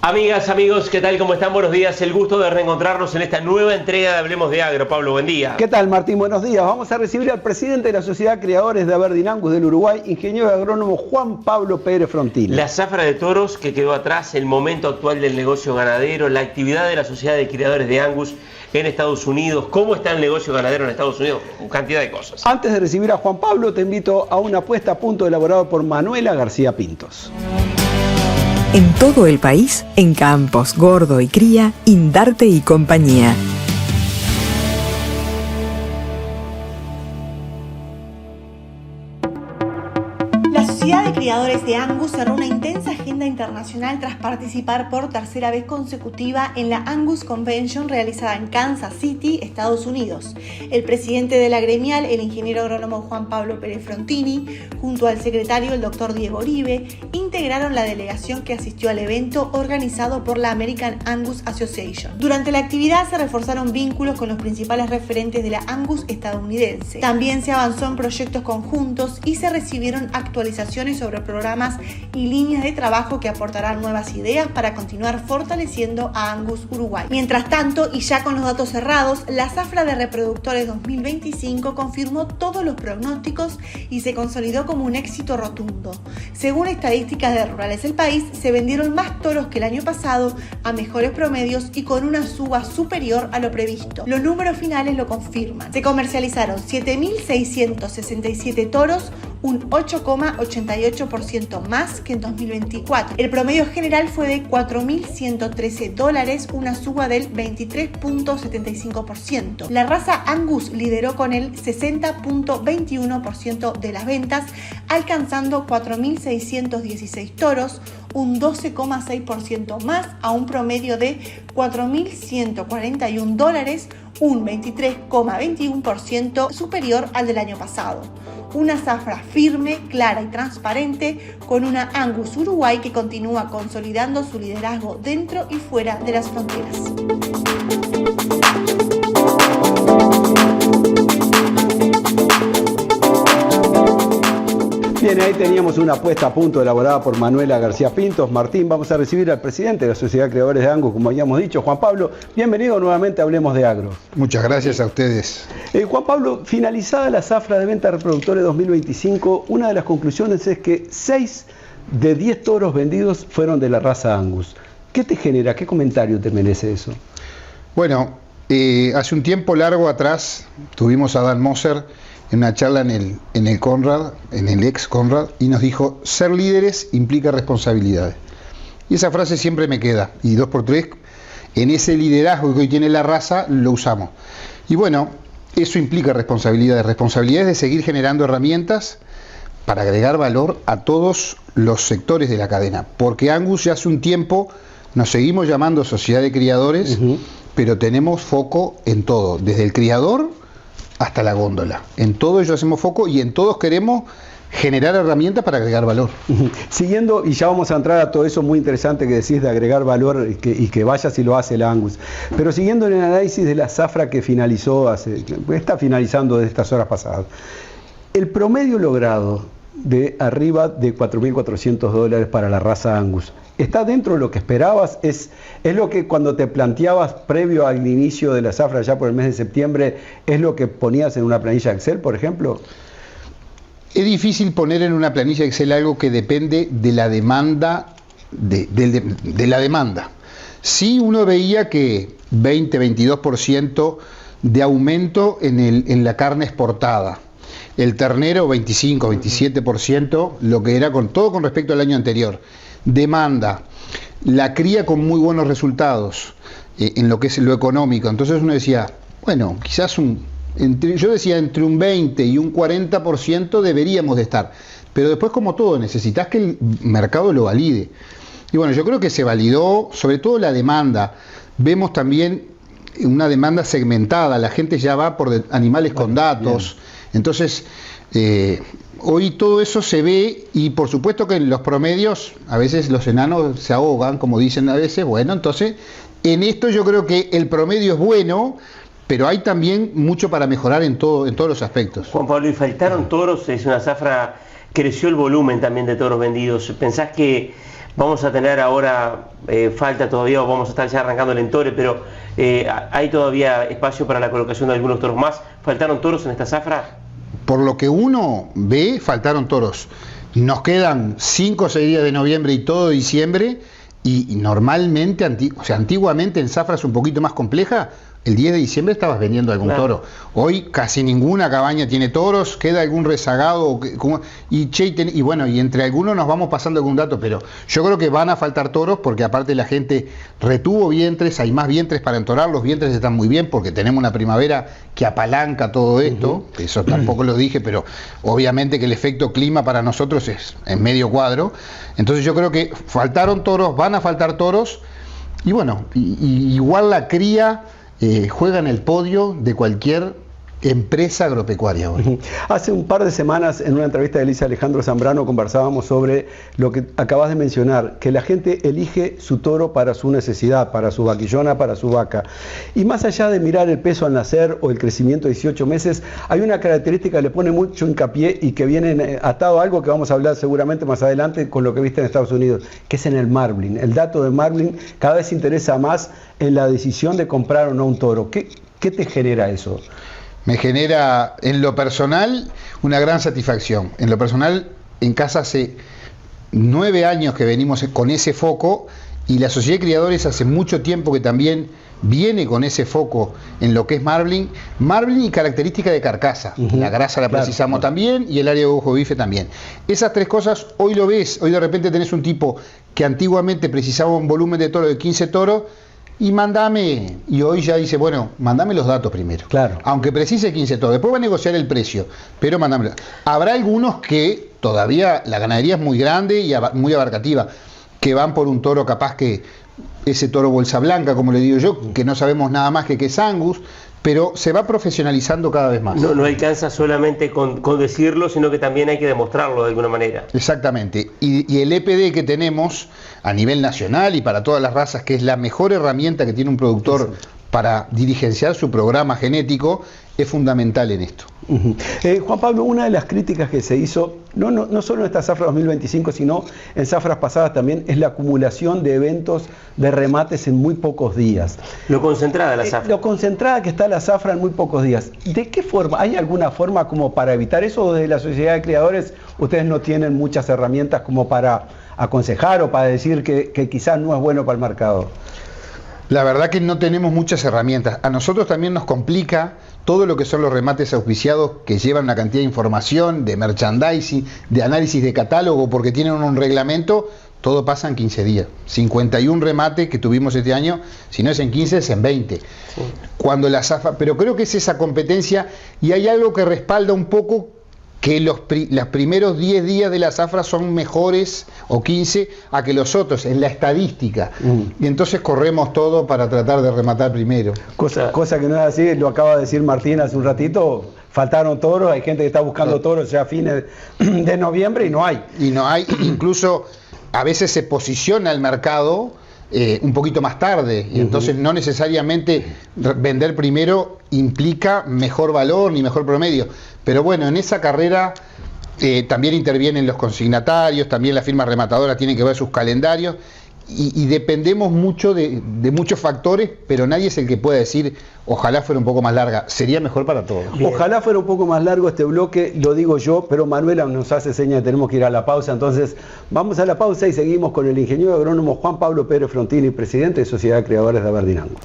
Amigas, amigos, ¿qué tal? ¿Cómo están? Buenos días. El gusto de reencontrarnos en esta nueva entrega de Hablemos de Agro. Pablo, buen día. ¿Qué tal, Martín? Buenos días. Vamos a recibir al presidente de la Sociedad de Criadores de Aberdeen Angus del Uruguay, ingeniero agrónomo Juan Pablo Pérez Frontini. La zafra de toros que quedó atrás, el momento actual del negocio ganadero, la actividad de la Sociedad de Criadores de Angus en Estados Unidos, cómo está el negocio ganadero en Estados Unidos, cantidad de cosas. Antes de recibir a Juan Pablo, te invito a una puesta a punto elaborada por Manuela García Pintos. En todo el país, en campos, gordo y cría, Indarte y compañía. La Sociedad de Criadores de Angus cerró una intensa agenda internacional tras participar por tercera vez consecutiva en la Angus Convention realizada en Kansas City, Estados Unidos. El presidente de la gremial, el ingeniero agrónomo Juan Pablo Pérez Frontini, junto al secretario, el doctor Diego Oribe, integraron la delegación que asistió al evento organizado por la American Angus Association. Durante la actividad se reforzaron vínculos con los principales referentes de la Angus estadounidense. También se avanzó en proyectos conjuntos y se recibieron actualizaciones sobre programas y líneas de trabajo que aportarán nuevas ideas para continuar fortaleciendo a Angus Uruguay. Mientras tanto, y ya con los datos cerrados, la zafra de reproductores 2025 confirmó todos los pronósticos y se consolidó como un éxito rotundo. Según estadísticas de Rurales del País, se vendieron más toros que el año pasado, a mejores promedios y con una suba superior a lo previsto. Los números finales lo confirman. Se comercializaron 7.667 toros, un 8,88% más que en 2024. El promedio general fue de $4.113, una suba del 23,75%. La raza Angus lideró con el 60,21% de las ventas, alcanzando 4.616 toros, un 12,6% más, a un promedio de $4.141, un 23,21% superior al del año pasado. Una zafra firme, clara y transparente, con una Angus Uruguay que continúa consolidando su liderazgo dentro y fuera de las fronteras. Bien, ahí teníamos una puesta a punto elaborada por Manuela García Pintos. Martín, vamos a recibir al presidente de la Sociedad de Criadores de Angus, como habíamos dicho. Juan Pablo, bienvenido nuevamente a Hablemos de Agro. Muchas gracias a ustedes. Juan Pablo, finalizada la zafra de venta de reproductores 2025, una de las conclusiones es que 6 de 10 toros vendidos fueron de la raza Angus. ¿Qué te genera? ¿Qué comentario te merece eso? Bueno, hace un tiempo largo atrás tuvimos a Dan Moser en una charla en el Conrad, en el ex Conrad, y nos dijo: ser líderes implica responsabilidades. Y esa frase siempre me queda, y 2x3, en ese liderazgo que hoy tiene la raza, lo usamos. Y bueno, eso implica responsabilidades de seguir generando herramientas para agregar valor a todos los sectores de la cadena. Porque Angus ya hace un tiempo nos seguimos llamando Sociedad de Criadores, pero tenemos foco en todo, desde el criador hasta la góndola. En todo ello hacemos foco y en todos queremos generar herramientas para agregar valor. Siguiendo, y ya vamos a entrar a todo eso muy interesante que decís de agregar valor y que vaya si lo hace la Angus. Pero siguiendo en el análisis de la zafra que finalizó, está finalizando de estas horas pasadas, el promedio logrado de arriba de $4.400 para la raza Angus, ¿está dentro de lo que esperabas? ¿Es lo que cuando te planteabas previo al inicio de la zafra ya por el mes de septiembre, es lo que ponías en una planilla Excel, por ejemplo? Es difícil poner en una planilla Excel algo que depende de la demanda, de la demanda. Sí, uno veía que 20-22% de aumento en la carne exportada. El ternero 25-27%, lo que era todo con respecto al año anterior. Demanda, la cría con muy buenos resultados en lo que es lo económico. Entonces uno decía, bueno, quizás yo decía entre un 20 y un 40% deberíamos de estar. Pero después, como todo, necesitas que el mercado lo valide. Y bueno, yo creo que se validó, sobre todo la demanda. Vemos también una demanda segmentada, la gente ya va por animales con datos. Bien. Entonces, hoy todo eso se ve, y por supuesto que en los promedios a veces los enanos se ahogan, como dicen a veces. Bueno, entonces en esto yo creo que el promedio es bueno, pero hay también mucho para mejorar en todos los aspectos. Juan Pablo, y faltaron toros, es una zafra, creció el volumen también de toros vendidos. ¿Pensás que Vamos a tener ahora, falta todavía, o vamos a estar ya arrancando el Entore, pero hay todavía espacio para la colocación de algunos toros más. ¿Faltaron toros en esta zafra? Por lo que uno ve, faltaron toros. Nos quedan 5 o 6 días de noviembre y todo diciembre, y normalmente, antiguamente en zafras un poquito más compleja, el 10 de diciembre estabas vendiendo algún toro. Hoy casi ninguna cabaña tiene toros, queda algún rezagado, y bueno, y entre algunos nos vamos pasando algún dato, pero yo creo que van a faltar toros porque aparte la gente retuvo vientres, hay más vientres para entorar, los vientres están muy bien porque tenemos una primavera que apalanca todo esto, eso tampoco lo dije, pero obviamente que el efecto clima para nosotros es en medio cuadro, entonces yo creo que faltaron toros, van a faltar toros, y bueno, igual la cría juega en el podio de cualquier empresa agropecuaria hoy. Hace un par de semanas en una entrevista de Elisa Alejandro Zambrano conversábamos sobre lo que acabas de mencionar, que la gente elige su toro para su necesidad, para su vaquillona, para su vaca. Y más allá de mirar el peso al nacer o el crecimiento de 18 meses, hay una característica que le pone mucho hincapié y que viene atado a algo que vamos a hablar seguramente más adelante con lo que viste en Estados Unidos, que es en el marbling. El dato de marbling cada vez se interesa más en la decisión de comprar o no un toro. ¿Qué te genera eso? Me genera, en lo personal, una gran satisfacción. En lo personal, en casa hace 9 años que venimos con ese foco, y la Sociedad de Criadores hace mucho tiempo que también viene con ese foco en lo que es marbling y característica de carcasa. La grasa la precisamos también, y el área de ojo bife también. Esas 3 cosas hoy lo ves, hoy de repente tenés un tipo que antiguamente precisaba un volumen de toro de 15 toros, y mandame, y hoy ya dice, bueno, mandame los datos primero. Claro. Aunque precise 15 toros, después va a negociar el precio, pero mandame. Habrá algunos que todavía la ganadería es muy grande y muy abarcativa, que van por un toro capaz que ese toro bolsa blanca, como le digo yo, que no sabemos nada más que es Angus, pero se va profesionalizando cada vez más. No alcanza solamente con decirlo, sino que también hay que demostrarlo de alguna manera. Exactamente. Y el EPD que tenemos a nivel nacional y para todas las razas, que es la mejor herramienta que tiene un productor para dirigenciar su programa genético, es fundamental en esto. Juan Pablo, una de las críticas que se hizo, no solo en esta zafra 2025, sino en zafras pasadas también, es la acumulación de eventos de remates en muy pocos días. Lo concentrada la zafra. Lo concentrada que está la zafra en muy pocos días. ¿De qué forma? ¿Hay alguna forma como para evitar eso? Desde la Sociedad de Criadores, ustedes no tienen muchas herramientas como para aconsejar o para decir que quizás no es bueno para el mercado. La verdad que no tenemos muchas herramientas. A nosotros también nos complica todo lo que son los remates auspiciados, que llevan una cantidad de información, de merchandising, de análisis de catálogo, porque tienen un reglamento. Todo pasa en 15 días. 51 remates que tuvimos este año, si no es en 15 es en 20. Sí. Cuando la zafra, pero creo que es esa competencia, y hay algo que respalda un poco que los primeros 10 días de la zafra son mejores, o 15, a que los otros, en la estadística. Y entonces corremos todo para tratar de rematar primero. Cosa que no es así, lo acaba de decir Martín hace un ratito, faltaron toros, hay gente que está buscando toros ya a fines de noviembre y no hay. Y no hay, incluso a veces se posiciona el mercado un poquito más tarde, y entonces no necesariamente vender primero implica mejor valor ni mejor promedio. Pero bueno, en esa carrera también intervienen los consignatarios, también las firmas rematadoras tienen que ver sus calendarios, y dependemos mucho de muchos factores, pero nadie es el que pueda decir ojalá fuera un poco más larga, sería mejor para todos. Ojalá fuera un poco más largo este bloque, lo digo yo, pero Manuela nos hace seña que tenemos que ir a la pausa, entonces vamos a la pausa y seguimos con el ingeniero agrónomo Juan Pablo Pérez Frontini, presidente de Sociedad de Criadores de Aberdeen Angus.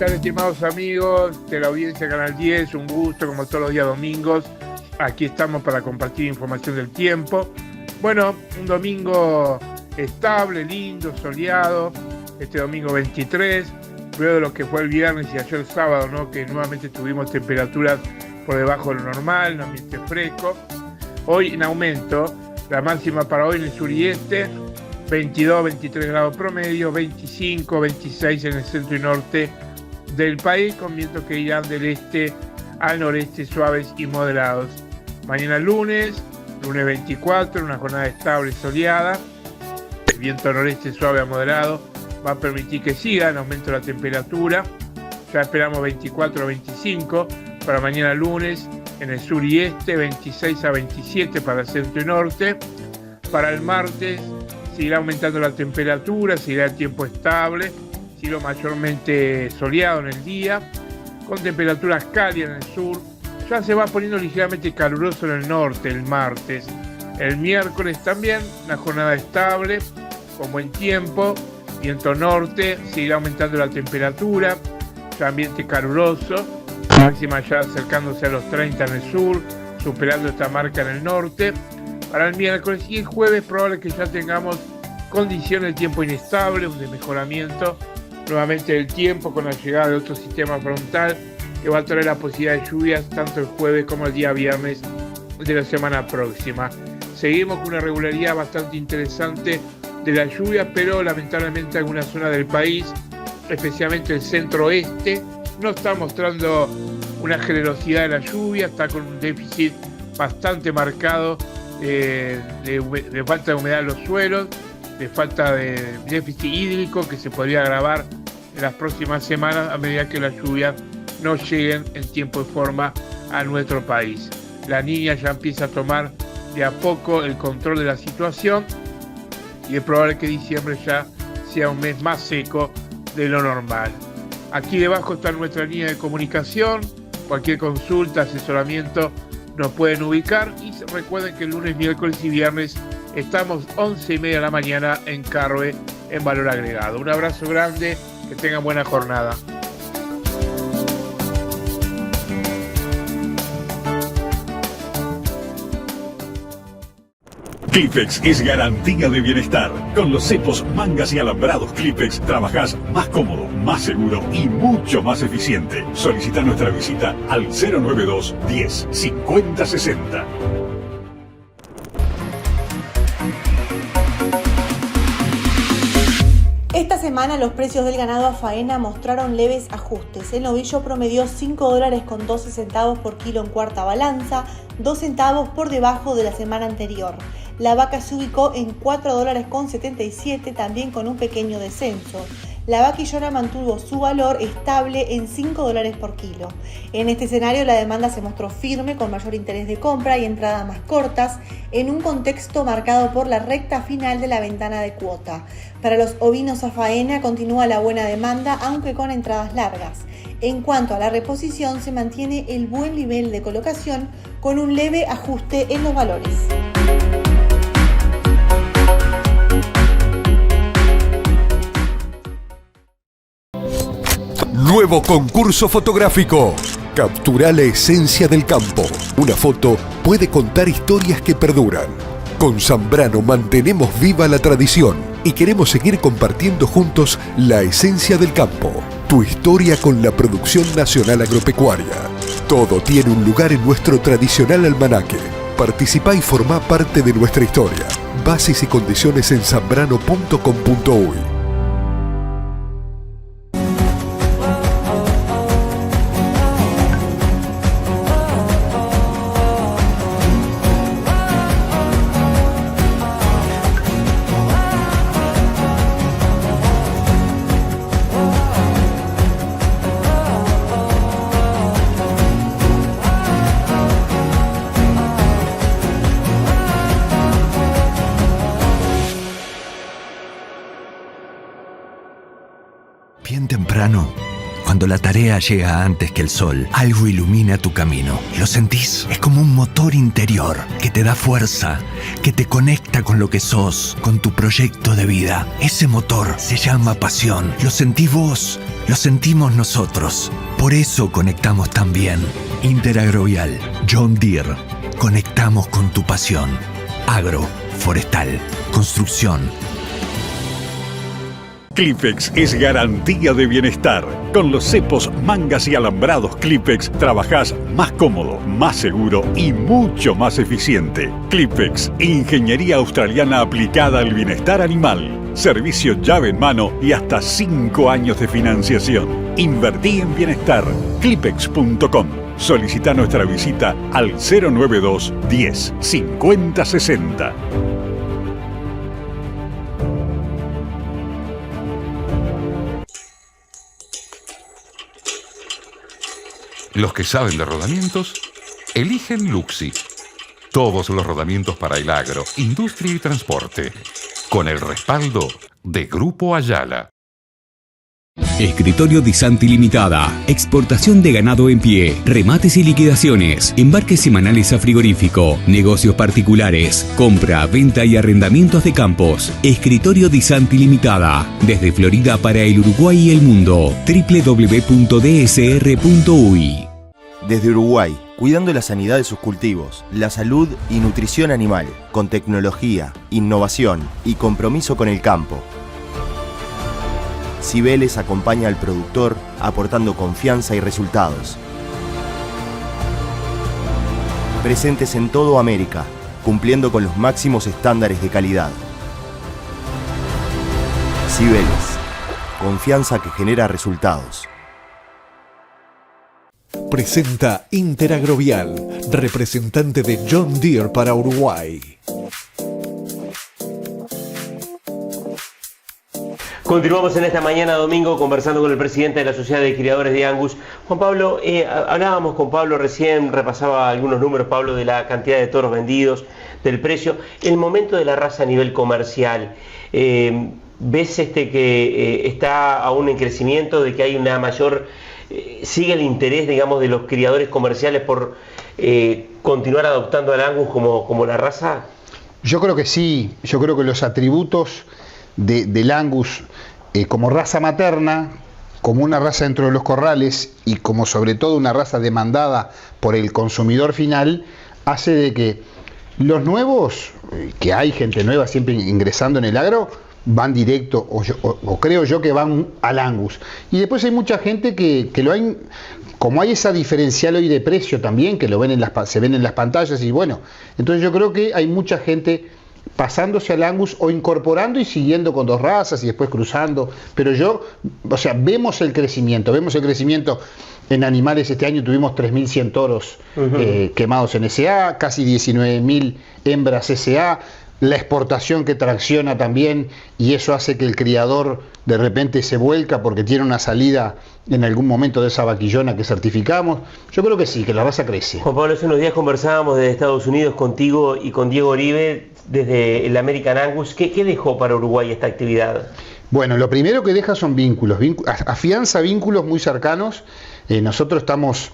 Estimados amigos de la audiencia Canal 10, un gusto como todos los días domingos. Aquí estamos para compartir información del tiempo. Bueno, un domingo estable, lindo, soleado, este domingo 23, luego de lo que fue el viernes y ayer sábado, ¿no? Que nuevamente tuvimos temperaturas por debajo de lo normal, un ambiente fresco. Hoy en aumento, la máxima para hoy en el sur y este, 22, 23 grados promedio, 25, 26 en el centro y norte del país, con vientos que irán del este al noreste suaves y moderados. Mañana lunes 24, una jornada estable y soleada. El viento noreste suave a moderado va a permitir que siga en aumento la temperatura. Ya esperamos 24 o 25 para mañana lunes en el sur y este, 26 a 27 para el centro y norte. Para el martes seguirá aumentando la temperatura, seguirá el tiempo estable, cielo mayormente soleado en el día, con temperaturas cálidas en el sur. Ya se va poniendo ligeramente caluroso en el norte el martes. El miércoles también, una jornada estable, con buen tiempo, viento norte, seguirá aumentando la temperatura, ya ambiente caluroso, máxima ya acercándose a los 30 en el sur, superando esta marca en el norte. Para el miércoles y el jueves probable que ya tengamos condiciones de tiempo inestable, un desmejoramiento nuevamente del tiempo con la llegada de otro sistema frontal que va a traer la posibilidad de lluvias tanto el jueves como el día viernes de la semana próxima. Seguimos con una regularidad bastante interesante de la lluvia, pero lamentablemente alguna zona del país, especialmente el centro-oeste, no está mostrando una generosidad de la lluvia, está con un déficit bastante marcado de falta de humedad en los suelos, de falta de déficit hídrico que se podría agravar en las próximas semanas a medida que las lluvias no lleguen en tiempo y forma a nuestro país. La Niña ya empieza a tomar de a poco el control de la situación y es probable que diciembre ya sea un mes más seco de lo normal. Aquí debajo está nuestra línea de comunicación, cualquier consulta, asesoramiento nos pueden ubicar y recuerden que el lunes, miércoles y viernes estamos 11:30 de la mañana en Carve en Valor Agregado. Un abrazo grande, que tengan buena jornada. Clipex es garantía de bienestar. Con los cepos, mangas y alambrados Clipex trabajás más cómodo, más seguro y mucho más eficiente. Solicita nuestra visita al 092 10 50 60. Esta semana los precios del ganado a faena mostraron leves ajustes. El novillo promedió $5.12 por kilo en cuarta balanza, 2 centavos por debajo de la semana anterior. La vaca se ubicó en $4.77, también con un pequeño descenso. La vaquillona mantuvo su valor estable en $5 por kilo. En este escenario la demanda se mostró firme, con mayor interés de compra y entradas más cortas, en un contexto marcado por la recta final de la ventana de cuota. Para los ovinos a faena continúa la buena demanda, aunque con entradas largas. En cuanto a la reposición, se mantiene el buen nivel de colocación con un leve ajuste en los valores. Nuevo concurso fotográfico. Captura la esencia del campo. Una foto puede contar historias que perduran. Con Zambrano mantenemos viva la tradición y queremos seguir compartiendo juntos la esencia del campo. Tu historia con la producción nacional agropecuaria. Todo tiene un lugar en nuestro tradicional almanaque. Participá y formá parte de nuestra historia. Bases y condiciones en zambrano.com.uy. Bien temprano, cuando la tarea llega antes que el sol, algo ilumina tu camino. ¿Lo sentís? Es como un motor interior que te da fuerza, que te conecta con lo que sos, con tu proyecto de vida. Ese motor se llama pasión. ¿Lo sentís vos? Lo sentimos nosotros. Por eso conectamos también. Interagrovial, John Deere. Conectamos con tu pasión. Agro, forestal, construcción. Clipex es garantía de bienestar. Con los cepos, mangas y alambrados Clipex trabajás más cómodo, más seguro y mucho más eficiente. Clipex, ingeniería australiana aplicada al bienestar animal. Servicio llave en mano y hasta 5 años de financiación. Invertí en bienestar. Clipex.com. Solicita nuestra visita al 092 10 50 60. Los que saben de rodamientos eligen Luxi. Todos los rodamientos para el agro, industria y transporte. Con el respaldo de Grupo Ayala. Escritorio Di Santi Limitada. Exportación de ganado en pie, remates y liquidaciones, embarques semanales a frigorífico, negocios particulares, compra, venta y arrendamientos de campos. Escritorio Di Santi Limitada. Desde Florida para el Uruguay y el mundo. www.dsr.uy. Desde Uruguay, cuidando la sanidad de sus cultivos, la salud y nutrición animal, con tecnología, innovación y compromiso con el campo. Cibeles acompaña al productor aportando confianza y resultados. Presentes en toda América, cumpliendo con los máximos estándares de calidad. Cibeles, confianza que genera resultados. Presenta Interagrovial, representante de John Deere para Uruguay. Continuamos en esta mañana domingo conversando con el presidente de la Sociedad de Criadores de Angus. Juan Pablo, hablábamos con Pablo recién, repasaba algunos números, Pablo, de la cantidad de toros vendidos, del precio. El momento de la raza a nivel comercial, ¿ves que está aún en crecimiento, de que hay una mayor... sigue el interés, digamos, de los criadores comerciales por continuar adoptando al Angus como la raza? Yo creo que sí, yo creo que los atributos del Angus como raza materna, como una raza dentro de los corrales y como sobre todo una raza demandada por el consumidor final, hace de que los nuevos, que hay gente nueva siempre ingresando en el agro, van directo, o creo yo que van al Angus. Y después hay mucha gente que lo hay, como hay esa diferencial hoy de precio también, que lo ven se ven en las pantallas, y bueno, entonces yo creo que hay mucha gente pasándose al Angus o incorporando y siguiendo con dos razas y después cruzando, pero vemos el crecimiento en animales. Este año tuvimos 3.100 toros quemados en SA, casi 19.000 hembras SA, la exportación que tracciona también, y eso hace que el criador de repente se vuelca porque tiene una salida en algún momento de esa vaquillona que certificamos. Yo creo que sí, que la raza crece. Juan Pablo, hace unos días conversábamos desde Estados Unidos contigo y con Diego Oribe desde el American Angus. ¿Qué dejó para Uruguay esta actividad? Bueno, lo primero que deja son vínculos, afianza vínculos muy cercanos. Nosotros estamos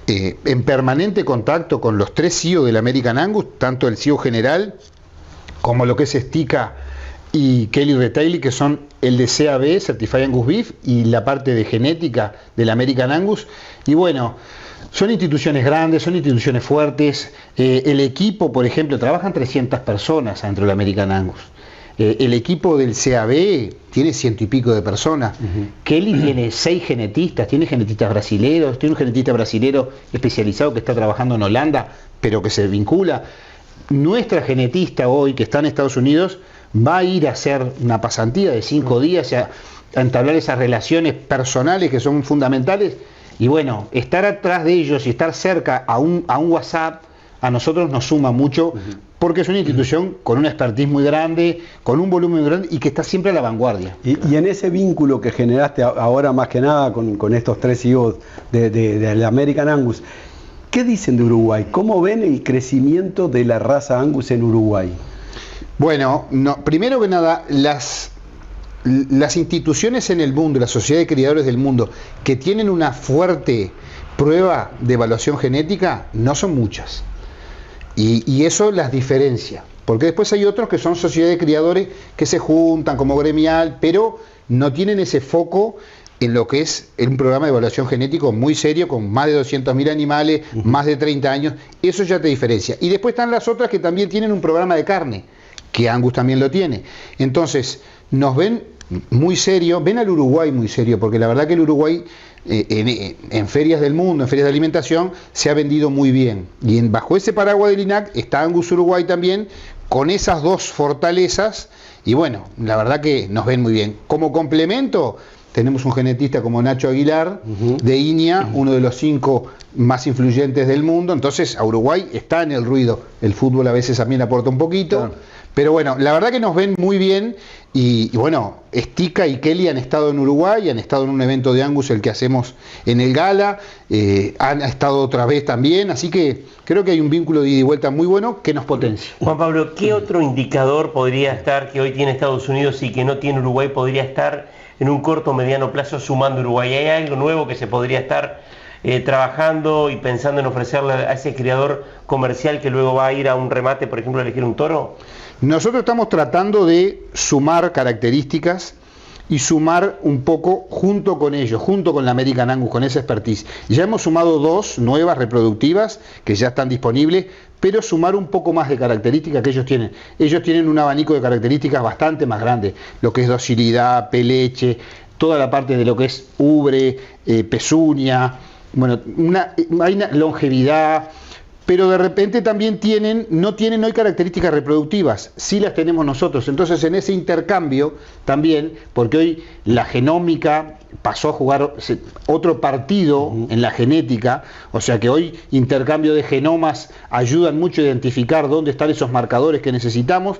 en permanente contacto con los 3 CEO del American Angus, tanto el CEO general como lo que es Estica y Kelly Retail, que son el de CAB, Certified Angus Beef, y la parte de genética del American Angus. Y bueno, son instituciones grandes, son instituciones fuertes. El equipo, por ejemplo, trabajan 300 personas dentro del American Angus. El equipo del CAB tiene 100 y pico de personas. Kelly tiene 6 genetistas, tiene genetistas brasileros, tiene un genetista brasilero especializado que está trabajando en Holanda, pero que se vincula. Nuestra genetista hoy, que está en Estados Unidos, va a ir a hacer una pasantía de 5 días, a entablar esas relaciones personales que son fundamentales. Y bueno, estar atrás de ellos y estar cerca a un WhatsApp, a nosotros nos suma mucho, porque es una institución con una expertise muy grande, con un volumen muy grande y que está siempre a la vanguardia. Y en ese vínculo que generaste ahora más que nada con estos 3 CEOs del American Angus, ¿qué dicen de Uruguay? ¿Cómo ven el crecimiento de la raza Angus en Uruguay? Bueno, primero que nada, las instituciones en el mundo, la sociedad de criadores del mundo, que tienen una fuerte prueba de evaluación genética, no son muchas. Y eso las diferencia. Porque después hay otros que son sociedades de criadores que se juntan como gremial, pero no tienen ese foco en lo que es un programa de evaluación genético muy serio, con más de 200.000 animales, más de 30 años. Eso ya te diferencia. Y después están las otras que también tienen un programa de carne, que Angus también lo tiene. Entonces, nos ven muy serio, ven al Uruguay muy serio, porque la verdad que el Uruguay en ferias del mundo, en ferias de alimentación, se ha vendido muy bien. Y bajo ese paraguas del INAC está Angus Uruguay también, con esas 2 fortalezas, y bueno, la verdad que nos ven muy bien. Como complemento, tenemos un genetista como Nacho Aguilar, de Iña, uno de los 5 más influyentes del mundo. Entonces a Uruguay está en el ruido. El fútbol a veces también aporta un poquito. Claro. Pero bueno, la verdad que nos ven muy bien y bueno, Estica y Kelly han estado en Uruguay, han estado en un evento de Angus, el que hacemos en el Gala, han estado otra vez también, así que creo que hay un vínculo de ida y vuelta muy bueno que nos potencia. Juan Pablo, ¿qué otro indicador podría estar que hoy tiene Estados Unidos y que no tiene Uruguay, podría estar en un corto o mediano plazo sumando Uruguay? ¿Hay algo nuevo que se podría estar trabajando y pensando en ofrecerle a ese criador comercial que luego va a ir a un remate, por ejemplo, a elegir un toro? Nosotros estamos tratando de sumar características y sumar un poco junto con ellos, junto con la American Angus, con esa expertise. Ya hemos sumado 2 nuevas reproductivas que ya están disponibles, pero sumar un poco más de características que ellos tienen. Ellos tienen un abanico de características bastante más grande, lo que es docilidad, peleche, toda la parte de lo que es ubre, pezuña, bueno, hay una longevidad. Pero de repente también no tienen hoy características reproductivas, sí las tenemos nosotros. Entonces en ese intercambio también, porque hoy la genómica pasó a jugar otro partido en la genética, o sea que hoy intercambio de genomas ayudan mucho a identificar dónde están esos marcadores que necesitamos.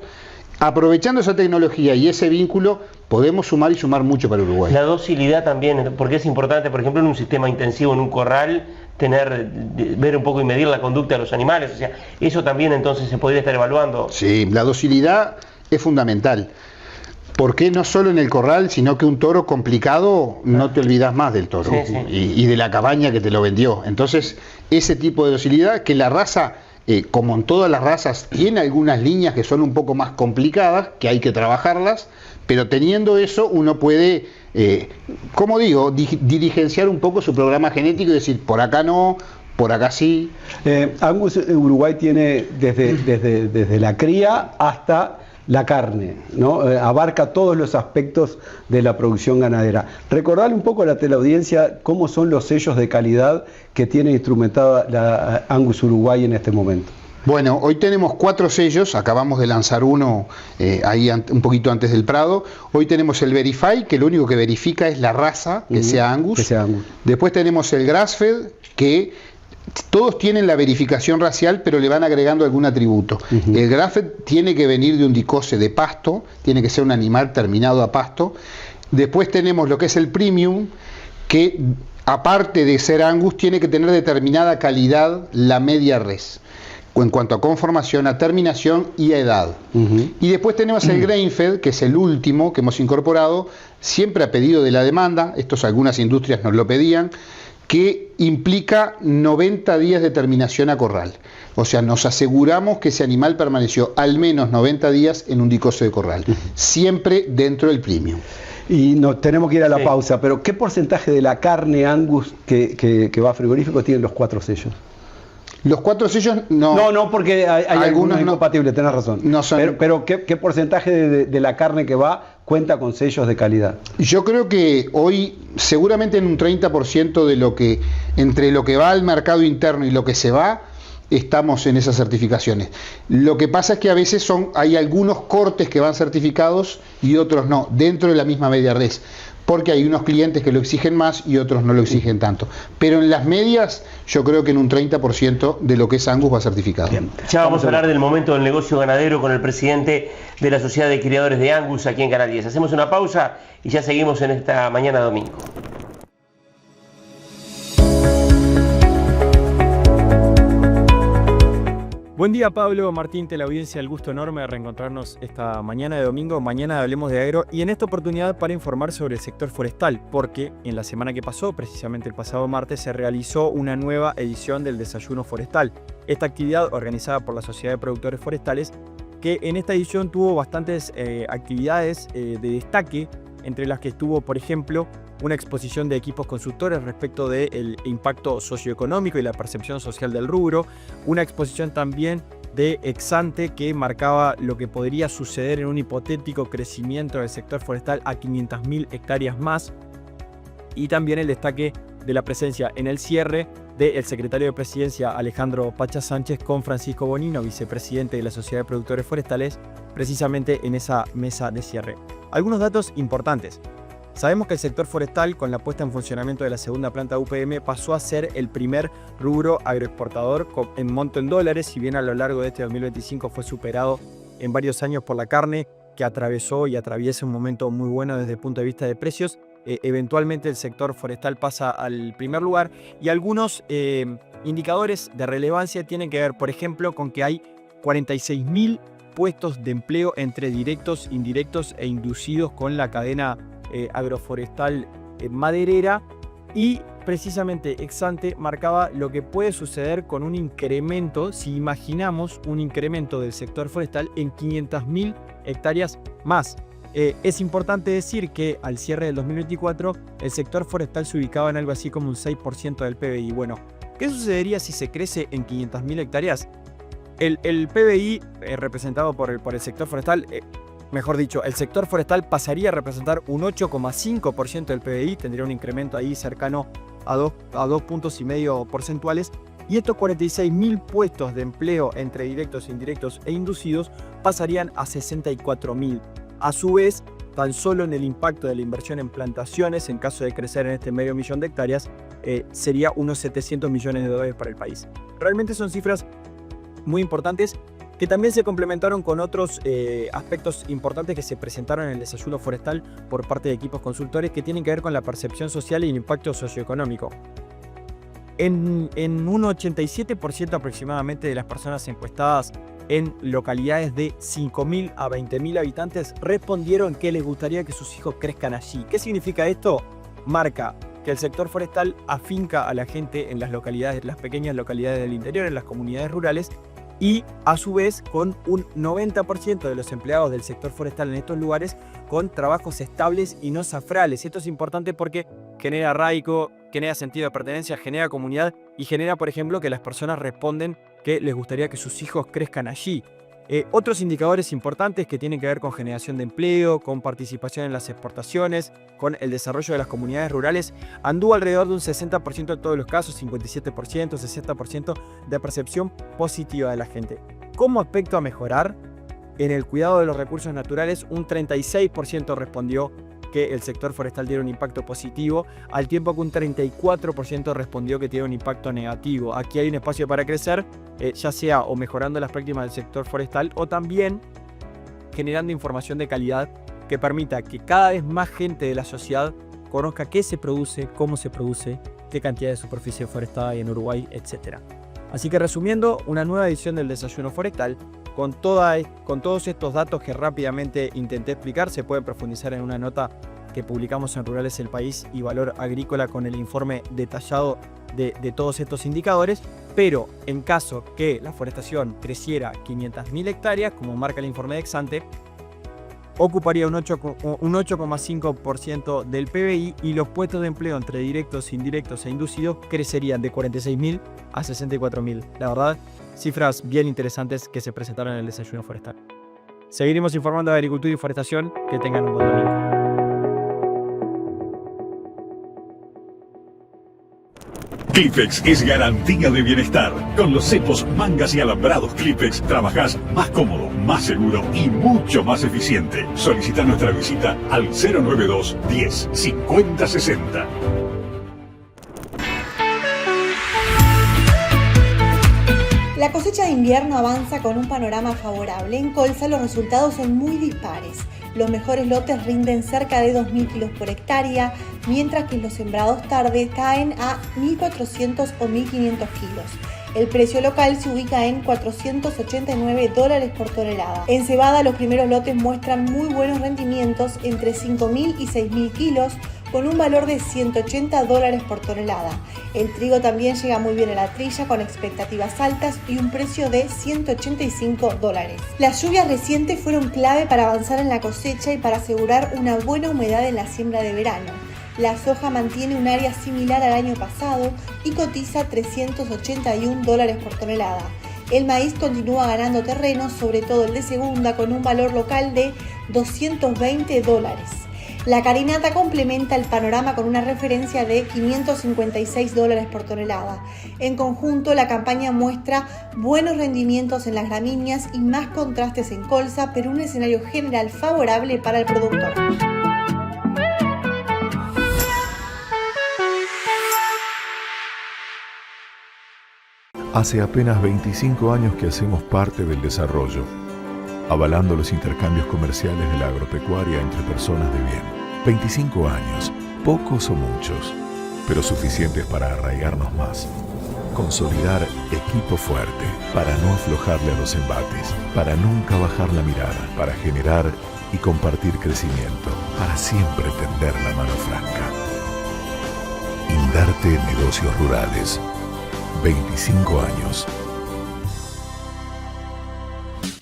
Aprovechando esa tecnología y ese vínculo, podemos sumar y sumar mucho para Uruguay. La docilidad también, porque es importante, por ejemplo, en un sistema intensivo, en un corral, ver un poco y medir la conducta de los animales, o sea, eso también entonces se podría estar evaluando. Sí, la docilidad es fundamental. ¿Por qué no solo en el corral, sino que un toro complicado no te olvidas más del toro? Sí, sí. Y de la cabaña que te lo vendió. Entonces, ese tipo de docilidad, que la raza, como en todas las razas, tiene algunas líneas que son un poco más complicadas, que hay que trabajarlas, pero teniendo eso uno puede, como digo, dirigenciar un poco su programa genético y decir, por acá no, por acá sí. Angus Uruguay tiene desde la cría hasta la carne, ¿no? Abarca todos los aspectos de la producción ganadera. Recordarle un poco a la teleaudiencia cómo son los sellos de calidad que tiene instrumentada la Angus Uruguay en este momento. Bueno, hoy tenemos 4 sellos, acabamos de lanzar uno ahí un poquito antes del Prado. Hoy tenemos el Verify, que lo único que verifica es la raza, que sea Angus. Después tenemos el Grassfed, que todos tienen la verificación racial, pero le van agregando algún atributo. El Grassfed tiene que venir de un dicose de pasto, tiene que ser un animal terminado a pasto. Después tenemos lo que es el Premium, que aparte de ser Angus, tiene que tener determinada calidad la media res, en cuanto a conformación, a terminación y a edad. Y después tenemos el Grain-Fed, que es el último que hemos incorporado, siempre a pedido de la demanda, algunas industrias nos lo pedían, que implica 90 días de terminación a corral. O sea, nos aseguramos que ese animal permaneció al menos 90 días en un dicose de corral, siempre dentro del premium. Y nos tenemos que ir a la pausa, pero ¿qué porcentaje de la carne Angus que va a frigorífico tienen los 4 sellos? Los 4 sellos no. No, porque hay algunos incompatibles, tenés razón. No son, pero ¿qué porcentaje de la carne que va cuenta con sellos de calidad? Yo creo que hoy, seguramente en un 30% de lo que, entre lo que va al mercado interno y lo que se va, estamos en esas certificaciones. Lo que pasa es que a veces hay algunos cortes que van certificados y otros no, dentro de la misma media res, porque hay unos clientes que lo exigen más y otros no lo exigen tanto. Pero en las medias, yo creo que en un 30% de lo que es Angus va certificado. Bien. Ya vamos a hablar del momento del negocio ganadero con el presidente de la Sociedad de Criadores de Angus aquí en Canal 10. Hacemos una pausa y ya seguimos en esta mañana domingo. Buen día, Pablo, Martín, teleaudiencia, el gusto enorme de reencontrarnos esta mañana de domingo. Mañana hablemos de agro y en esta oportunidad para informar sobre el sector forestal, porque en la semana que pasó, precisamente el pasado martes, se realizó una nueva edición del Desayuno Forestal. Esta actividad organizada por la Sociedad de Productores Forestales, que en esta edición tuvo bastantes actividades de destaque, entre las que estuvo, por ejemplo, una exposición de equipos consultores respecto del impacto socioeconómico y la percepción social del rubro, una exposición también de ex-ante que marcaba lo que podría suceder en un hipotético crecimiento del sector forestal a 500.000 hectáreas más, y también el destaque de la presencia en el cierre del secretario de Presidencia Alejandro Pacha Sánchez con Francisco Bonino, vicepresidente de la Sociedad de Productores Forestales, precisamente en esa mesa de cierre. Algunos datos importantes. Sabemos que el sector forestal, con la puesta en funcionamiento de la segunda planta UPM, pasó a ser el primer rubro agroexportador en monto en dólares, si bien a lo largo de este 2025 fue superado en varios años por la carne, que atravesó y atraviesa un momento muy bueno desde el punto de vista de precios. Eventualmente el sector forestal pasa al primer lugar y algunos indicadores de relevancia tienen que ver, por ejemplo, con que hay 46.000 puestos de empleo entre directos, indirectos e inducidos con la cadena agroforestal maderera, y precisamente ex-ante marcaba lo que puede suceder con un incremento, si imaginamos un incremento del sector forestal en 500.000 hectáreas más. Es importante decir que al cierre del 2024 el sector forestal se ubicaba en algo así como un 6% del PBI. Bueno, ¿qué sucedería si se crece en 500.000 hectáreas? El PBI representado por el sector forestal, mejor dicho, el sector forestal pasaría a representar un 8,5% del PBI, tendría un incremento ahí cercano a 2,5 puntos porcentuales, y estos 46.000 puestos de empleo entre directos, indirectos e inducidos pasarían a 64.000. A su vez, tan solo en el impacto de la inversión en plantaciones, en caso de crecer en este 500.000 hectáreas, sería unos 700 millones de dólares para el país. Realmente son cifras muy importantes, que también se complementaron con otros aspectos importantes que se presentaron en el desayuno forestal por parte de equipos consultores, que tienen que ver con la percepción social y el impacto socioeconómico. En un 87% aproximadamente de las personas encuestadas en localidades de 5.000 a 20.000 habitantes respondieron que les gustaría que sus hijos crezcan allí. ¿Qué significa esto? Marca que el sector forestal afinca a la gente en las localidades, las pequeñas localidades del interior, en las comunidades rurales, y a su vez con un 90% de los empleados del sector forestal en estos lugares con trabajos estables y no zafrales. Esto es importante porque genera arraigo, genera sentido de pertenencia, genera comunidad y genera, por ejemplo, que las personas responden que les gustaría que sus hijos crezcan allí. Otros indicadores importantes que tienen que ver con generación de empleo, con participación en las exportaciones, con el desarrollo de las comunidades rurales, anduvo alrededor de un 60% en todos los casos, 57%, 60% de percepción positiva de la gente. Como aspecto a mejorar, en el cuidado de los recursos naturales, un 36% respondió que el sector forestal tiene un impacto positivo, al tiempo que un 34% respondió que tiene un impacto negativo. Aquí hay un espacio para crecer, ya sea o mejorando las prácticas del sector forestal o también generando información de calidad que permita que cada vez más gente de la sociedad conozca qué se produce, cómo se produce, qué cantidad de superficie forestal hay en Uruguay, etc. Así que resumiendo, una nueva edición del Desayuno Forestal con todos estos datos que rápidamente intenté explicar. Se pueden profundizar en una nota que publicamos en Rurales El País y Valor Agrícola con el informe detallado de todos estos indicadores, pero en caso que la forestación creciera 500.000 hectáreas, como marca el informe de ex-ante, ocuparía un 8,5% del PBI y los puestos de empleo entre directos, indirectos e inducidos crecerían de 46.000 a 64.000. La verdad, cifras bien interesantes que se presentaron en el Desayuno Forestal. Seguiremos informando de agricultura y forestación. Que tengan un buen domingo. Clipex es garantía de bienestar. Con los cepos, mangas y alambrados Clipex trabajás más cómodo, más seguro y mucho más eficiente. Solicita nuestra visita al 092 10 50 60. La cosecha de invierno avanza con un panorama favorable. En colza los resultados son muy dispares. Los mejores lotes rinden cerca de 2.000 kilos por hectárea, mientras que los sembrados tarde caen a 1.400 o 1.500 kilos. El precio local se ubica en $489 por tonelada. En cebada los primeros lotes muestran muy buenos rendimientos entre 5.000 y 6.000 kilos, con un valor de $180 por tonelada. El trigo también llega muy bien a la trilla con expectativas altas y un precio de $185. Las lluvias recientes fueron clave para avanzar en la cosecha y para asegurar una buena humedad en la siembra de verano. La soja mantiene un área similar al año pasado y cotiza $381 por tonelada. El maíz continúa ganando terreno, sobre todo el de segunda, con un valor local de $220. La carinata complementa el panorama con una referencia de $556 por tonelada. En conjunto, la campaña muestra buenos rendimientos en las gramíneas y más contrastes en colza, pero un escenario general favorable para el productor. Hace apenas 25 años que hacemos parte del desarrollo, avalando los intercambios comerciales de la agropecuaria entre personas de bien. 25 años, pocos o muchos, pero suficientes para arraigarnos más. Consolidar equipo fuerte, para no aflojarle a los embates, para nunca bajar la mirada, para generar y compartir crecimiento, para siempre tender la mano franca. Indarte Negocios Rurales. 25 años.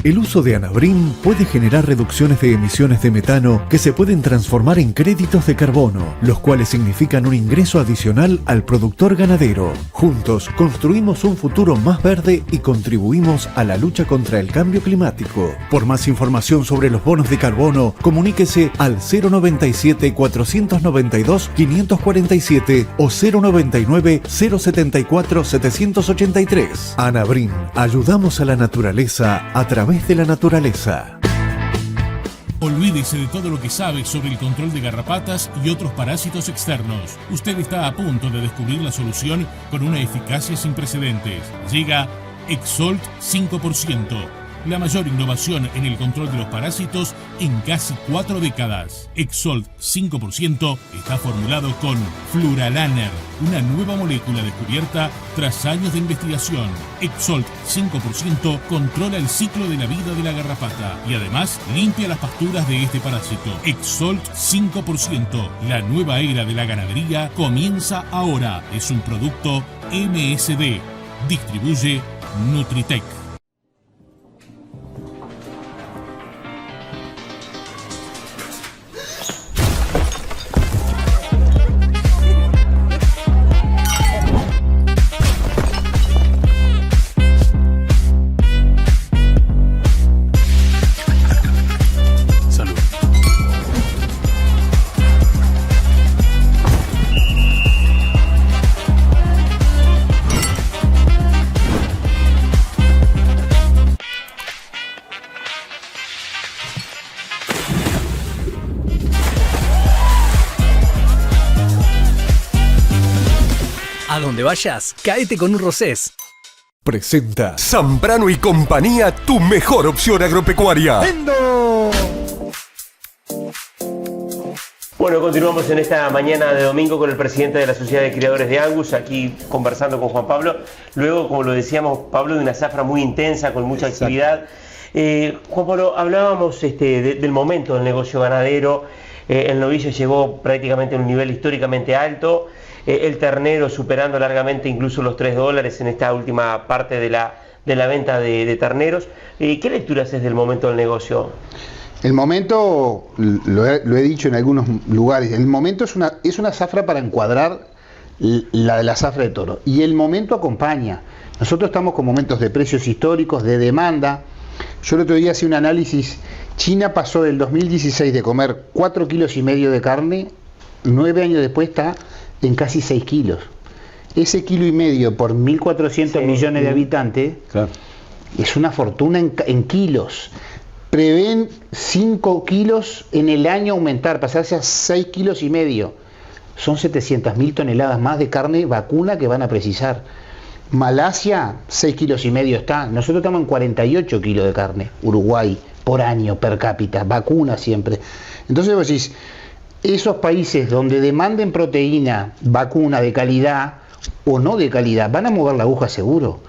El uso de Anabrim puede generar reducciones de emisiones de metano que se pueden transformar en créditos de carbono, los cuales significan un ingreso adicional al productor ganadero. Juntos construimos un futuro más verde y contribuimos a la lucha contra el cambio climático. Por más información sobre los bonos de carbono, comuníquese al 097-492-547 o 099-074-783. Anabrim, ayudamos a la naturaleza a través de la naturaleza. Olvídese de todo lo que sabe sobre el control de garrapatas y otros parásitos externos. Usted está a punto de descubrir la solución con una eficacia sin precedentes. Llega Exolt 5%, la mayor innovación en el control de los parásitos en casi 4 décadas. Exolt 5% está formulado con Fluralaner, una nueva molécula descubierta tras años de investigación. Exolt 5% controla el ciclo de la vida de la garrapata y además limpia las pasturas de este parásito. Exolt 5%, la nueva era de la ganadería, comienza ahora. Es un producto MSD. Distribuye Nutritec. A donde vayas, cáete con un Rosés. Presenta Zambrano y Compañía, tu mejor opción agropecuaria. ¡Vendo! Bueno, continuamos en esta mañana de domingo con el presidente de la Sociedad de Criadores de Angus, aquí conversando con Juan Pablo. Luego, como lo decíamos, Pablo, de una zafra muy intensa, con mucha actividad. Juan Pablo, hablábamos del momento del negocio ganadero. El novillo llegó prácticamente a un nivel históricamente alto. El ternero superando largamente incluso los $3 en esta última parte de la venta de terneros. ¿Qué lectura haces del momento del negocio? El momento, lo he dicho en algunos lugares, el momento es una zafra para encuadrar la de la zafra de toro. Y el momento acompaña. Nosotros estamos con momentos de precios históricos, de demanda. Yo el otro día hice un análisis. China pasó del 2016 de comer 4,5 kilos de carne, 9 años después está en casi 6 kilos. Ese 1,5 kilos por 1.400 millones de habitantes, claro, es una fortuna en kilos. Prevén 5 kilos en el año aumentar, pasarse a 6,5 kilos. Son 700.000 toneladas más de carne vacuna que van a precisar. Malasia, 6,5 kilos está. Nosotros estamos en 48 kilos de carne. Uruguay, por año, per cápita, vacuna siempre. Entonces vos decís, esos países donde demanden proteína, vacuna de calidad o no de calidad, van a mover la aguja seguro.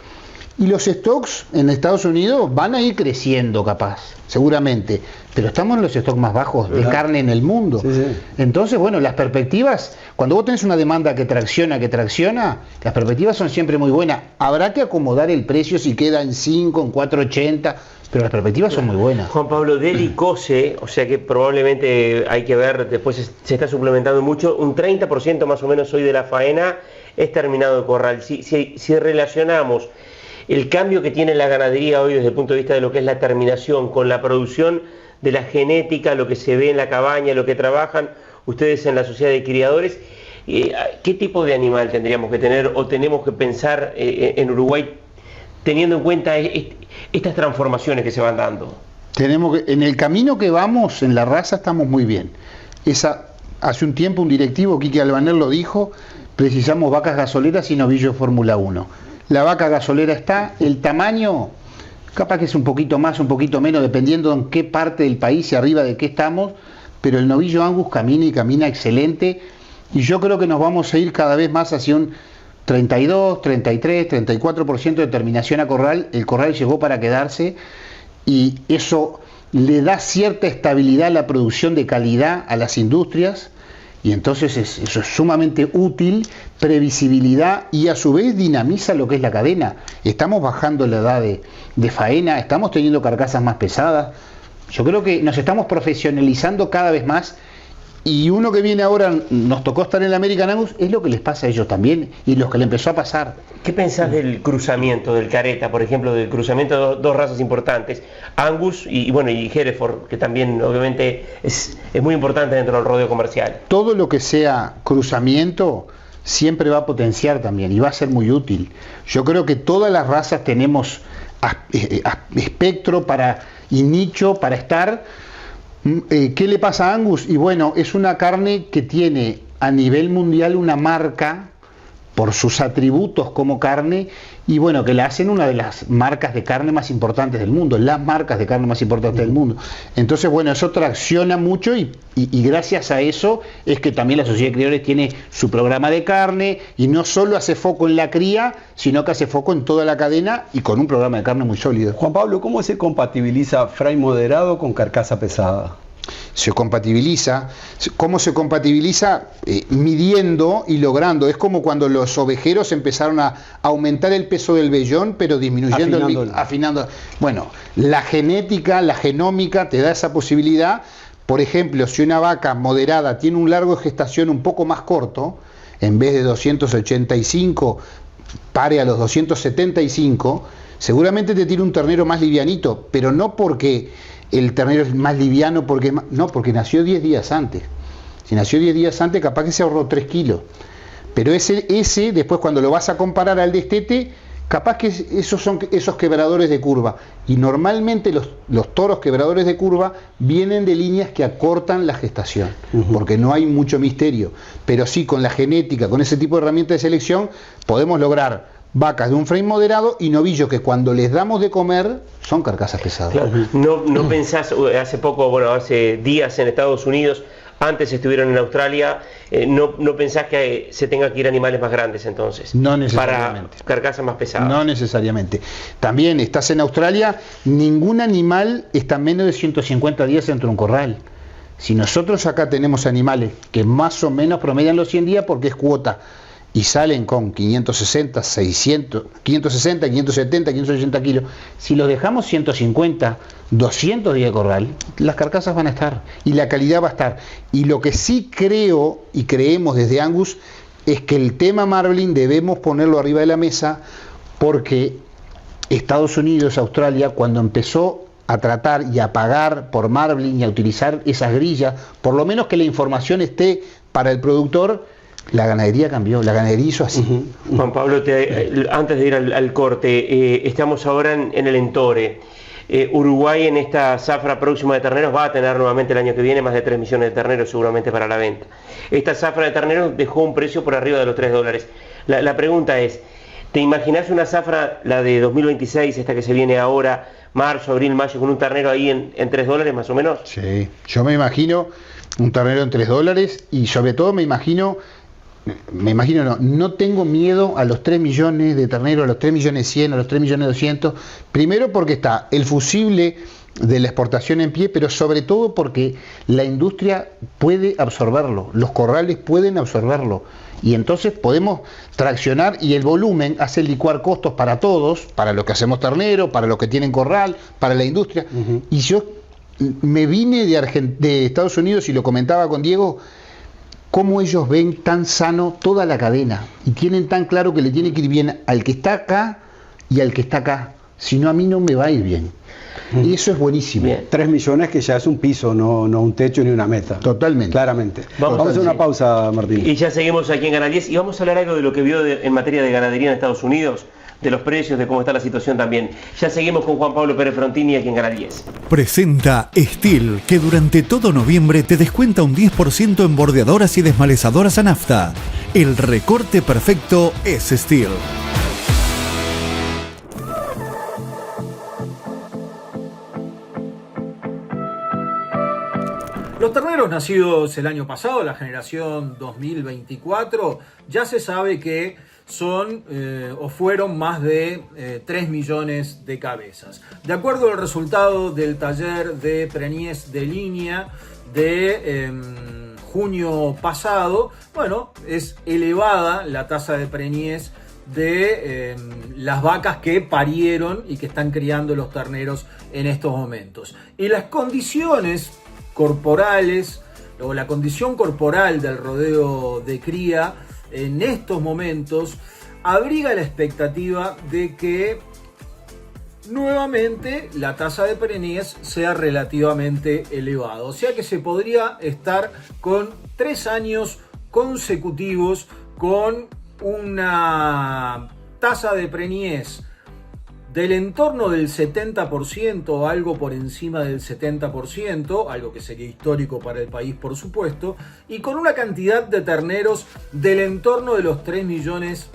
Y los stocks en Estados Unidos van a ir creciendo capaz, seguramente, pero estamos en los stocks más bajos de carne en el mundo. Sí, sí. Entonces, bueno, las perspectivas, cuando vos tenés una demanda que tracciona, las perspectivas son siempre muy buenas. Habrá que acomodar el precio si queda en 5, en 4,80, pero las perspectivas son muy buenas. Juan Pablo, Delicose, o sea que probablemente hay que ver, después se está suplementando mucho, un 30% más o menos hoy de la faena es terminado de corral. Si relacionamos el cambio que tiene la ganadería hoy desde el punto de vista de lo que es la terminación con la producción de la genética, lo que se ve en la cabaña, lo que trabajan ustedes en la sociedad de criadores, ¿qué tipo de animal tendríamos que tener o tenemos que pensar en Uruguay teniendo en cuenta estas transformaciones que se van dando? En el camino que vamos, en la raza estamos muy bien. Hace un tiempo un directivo, Quique Albanel, lo dijo, precisamos vacas gasoleras y novillos Fórmula 1. la vaca gasolera está, el tamaño capaz que es un poquito más, un poquito menos, dependiendo en qué parte del país y arriba de qué estamos, pero el novillo Angus camina y camina excelente, y yo creo que nos vamos a ir cada vez más hacia un 32, 33, 34% de terminación a corral. El corral llegó para quedarse y eso le da cierta estabilidad a la producción de calidad a las industrias, y entonces eso es sumamente útil, previsibilidad, y a su vez dinamiza lo que es la cadena. Estamos bajando la edad de faena, estamos teniendo carcasas más pesadas. Yo creo que nos estamos profesionalizando cada vez más, y uno que viene ahora, nos tocó estar en el American Angus, es lo que les pasa a ellos también, y los que le empezó a pasar. ¿Qué pensás del cruzamiento, del careta, por ejemplo, del cruzamiento de dos razas importantes, Angus y Hereford, que también obviamente es muy importante dentro del rodeo comercial? Todo lo que sea cruzamiento siempre va a potenciar también y va a ser muy útil. Yo creo que todas las razas tenemos espectro y nicho para estar. ¿Qué le pasa a Angus? Y bueno, es una carne que tiene a nivel mundial una marca por sus atributos como carne, y bueno, que la hacen una de las marcas de carne más importantes del mundo, las marcas de carne más importantes del mundo. Entonces, bueno, eso tracciona mucho y gracias a eso es que también la Sociedad de Criadores tiene su programa de carne, y no solo hace foco en la cría, sino que hace foco en toda la cadena y con un programa de carne muy sólido. Juan Pablo, ¿cómo se compatibiliza frame moderado con carcasa pesada? Se compatibiliza. ¿Cómo se compatibiliza? Midiendo y logrando. Es como cuando los ovejeros empezaron a aumentar el peso del vellón, pero disminuyendo afinando. Bueno, la genética, la genómica te da esa posibilidad. Por ejemplo, si una vaca moderada tiene un largo de gestación un poco más corto, en vez de 285, pare a los 275, seguramente te tiene un ternero más livianito, pero no porque el ternero es más liviano, porque nació 10 días antes. Si nació 10 días antes, capaz que se ahorró 3 kilos. Pero ese después cuando lo vas a comparar al destete, capaz que esos son esos quebradores de curva. Y normalmente los toros quebradores de curva vienen de líneas que acortan la gestación, porque no hay mucho misterio. Pero sí, con la genética, con ese tipo de herramientas de selección, podemos lograr vacas de un frame moderado y novillos que cuando les damos de comer son carcasas pesadas. Claro. No pensás, hace días en Estados Unidos, antes estuvieron en Australia, no pensás que se tenga que ir animales más grandes entonces? No necesariamente. Para carcasas más pesadas. No necesariamente. También estás en Australia, ningún animal está menos de 150 días dentro de un corral. Si nosotros acá tenemos animales que más o menos promedian los 100 días porque es cuota, y salen con 560, 600, 560, 570, 580 kilos, si los dejamos 150, 200 días de corral, las carcasas van a estar y la calidad va a estar. Y lo que sí creo y creemos desde Angus es que el tema marbling debemos ponerlo arriba de la mesa, porque Estados Unidos, Australia, cuando empezó a tratar y a pagar por marbling y a utilizar esas grillas, por lo menos que la información esté para el productor, la ganadería cambió, la ganadería hizo así. Juan Pablo, antes de ir al corte, estamos ahora en el Entore. Uruguay en esta zafra próxima de terneros va a tener nuevamente el año que viene más de 3 millones de terneros seguramente para la venta. Esta zafra de terneros dejó un precio por arriba de los $3. La pregunta es, ¿te imaginás una zafra, la de 2026, esta que se viene ahora, marzo, abril, mayo, con un ternero ahí en $3 más o menos? Sí, yo me imagino un ternero en $3 y sobre todo no tengo miedo a los 3 millones de terneros, a los 3 millones 100, a los 3 millones 200, primero porque está el fusible de la exportación en pie, pero sobre todo porque la industria puede absorberlo, los corrales pueden absorberlo, y entonces podemos traccionar, y el volumen hace licuar costos para todos, para los que hacemos ternero, para los que tienen corral, para la industria. Y yo me vine de Estados Unidos y lo comentaba con Diego, cómo ellos ven tan sano toda la cadena y tienen tan claro que le tiene que ir bien al que está acá y al que está acá, si no a mí no me va a ir bien. Y eso es buenísimo. Bien. 3 millones que ya es un piso, no un techo ni una meta. Totalmente. Claramente. Vamos a hacer una pausa, Martín. Y ya seguimos aquí en Canal 10 y vamos a hablar algo de lo que vio en materia de ganadería en Estados Unidos, de los precios, de cómo está la situación también. Ya seguimos con Juan Pablo Pérez Frontini aquí en Canal 10. Presenta Steel, que durante todo noviembre te descuenta un 10% en bordeadoras y desmalezadoras a nafta. El recorte perfecto es Steel. terneros nacidos el año pasado, la generación 2024, ya se sabe que son o fueron más de 3 millones de cabezas. De acuerdo al resultado del taller de preñez de línea de junio pasado, bueno, es elevada la tasa de preñez de las vacas que parieron y que están criando los terneros en estos momentos. Y las condiciones corporales o la condición corporal del rodeo de cría en estos momentos abriga la expectativa de que nuevamente la tasa de preñez sea relativamente elevada. O sea que se podría estar con 3 años consecutivos con una tasa de preñez del entorno del 70% o algo por encima del 70%, algo que sería histórico para el país por supuesto, y con una cantidad de terneros del entorno de los 3 millones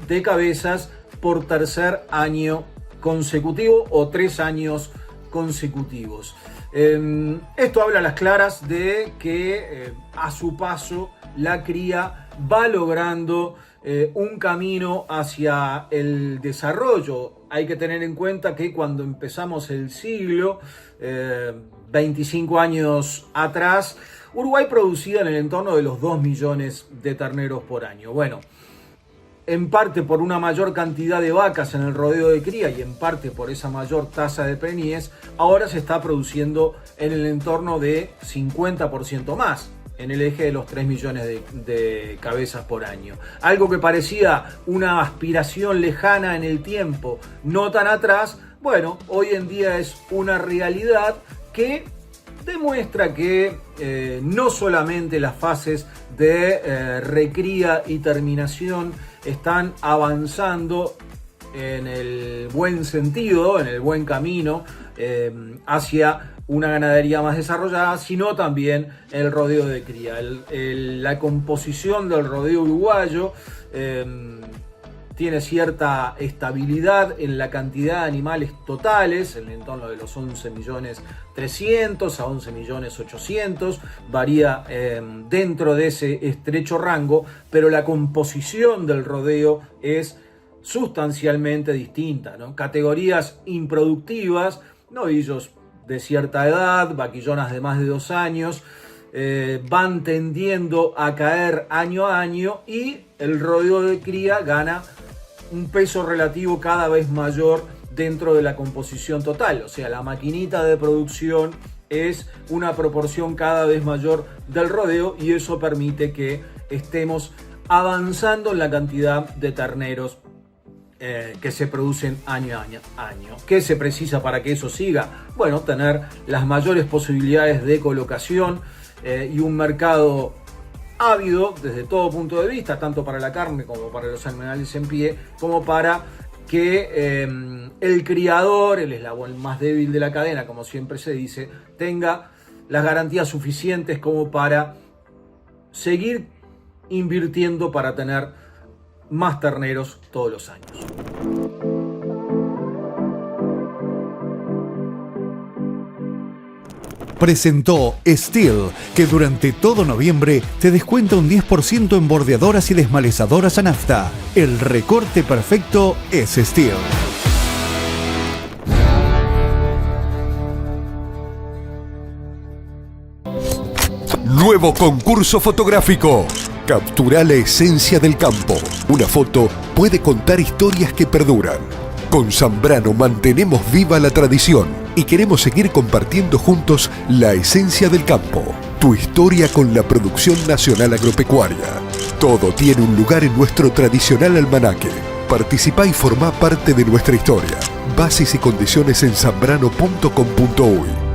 de cabezas por tercer año consecutivo o 3 años consecutivos. Esto habla a las claras de que a su paso la cría va logrando un camino hacia el desarrollo. Hay que tener en cuenta que cuando empezamos el siglo, 25 años atrás, Uruguay producía en el entorno de los 2 millones de terneros por año. Bueno, en parte por una mayor cantidad de vacas en el rodeo de cría y en parte por esa mayor tasa de preñez, ahora se está produciendo en el entorno de 50% más, en el eje de los 3 millones de cabezas por año. Algo que parecía una aspiración lejana en el tiempo, no tan atrás, bueno, hoy en día es una realidad que demuestra que no solamente las fases de recría y terminación están avanzando en el buen sentido, en el buen camino, hacia una ganadería más desarrollada, sino también el rodeo de cría. La composición del rodeo uruguayo tiene cierta estabilidad en la cantidad de animales totales, en el entorno de los 11.300.000 a 11.800.000, varía dentro de ese estrecho rango, pero la composición del rodeo es sustancialmente distinta, ¿no? Categorías improductivas, novillos de cierta edad, vaquillonas de más de 2 años, van tendiendo a caer año a año y el rodeo de cría gana un peso relativo cada vez mayor dentro de la composición total. O sea, la maquinita de producción es una proporción cada vez mayor del rodeo y eso permite que estemos avanzando en la cantidad de terneros que se producen año a año. ¿Qué se precisa para que eso siga? Bueno, tener las mayores posibilidades de colocación y un mercado ávido desde todo punto de vista, tanto para la carne como para los animales en pie, como para que el criador, el eslabón más débil de la cadena, como siempre se dice, tenga las garantías suficientes como para seguir invirtiendo para tener más terneros todos los años. Presentó Steel, que durante todo noviembre te descuenta un 10% en bordeadoras y desmalezadoras a nafta. El recorte perfecto es Steel. Nuevo concurso fotográfico. Captura la esencia del campo. Una foto puede contar historias que perduran. Con Zambrano mantenemos viva la tradición y queremos seguir compartiendo juntos la esencia del campo. Tu historia con la producción nacional agropecuaria. Todo tiene un lugar en nuestro tradicional almanaque. Participá y formá parte de nuestra historia. Bases y condiciones en zambrano.com.uy.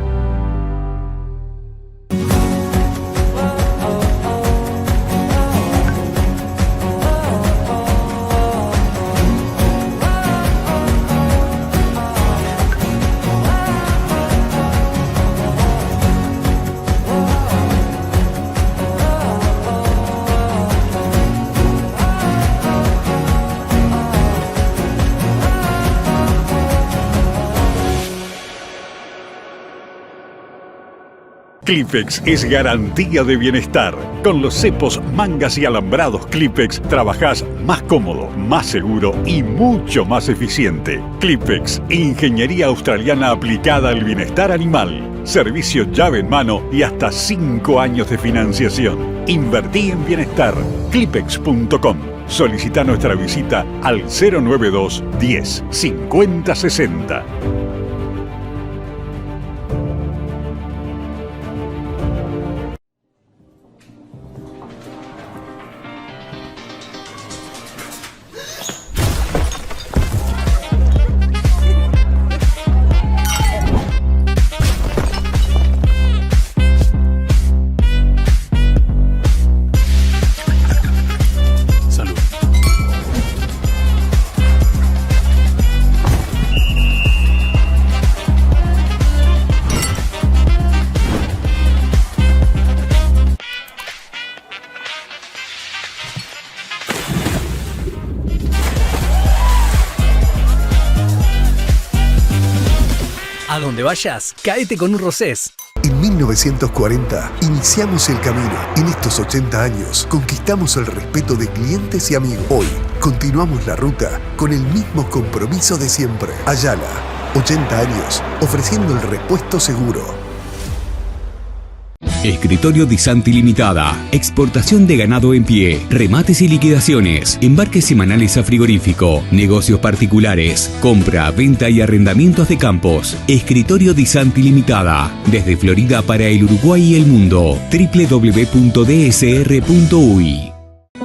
Clipex es garantía de bienestar. Con los cepos, mangas y alambrados Clipex trabajás más cómodo, más seguro y mucho más eficiente. Clipex, ingeniería australiana aplicada al bienestar animal. Servicio llave en mano y hasta 5 años de financiación. Invertí en bienestar. Clipex.com. Solicita nuestra visita al 092 10 50 60. A donde vayas, caete con un Rosés. En 1940 iniciamos el camino. En estos 80 años conquistamos el respeto de clientes y amigos. Hoy continuamos la ruta con el mismo compromiso de siempre. Ayala, 80 años ofreciendo el repuesto seguro. Escritorio Di Santi Limitada. Exportación de ganado en pie. Remates y liquidaciones. Embarques semanales a frigorífico. Negocios particulares. Compra, venta y arrendamientos de campos. Escritorio Di Santi Limitada. Desde Florida para el Uruguay y el mundo. www.dsr.uy.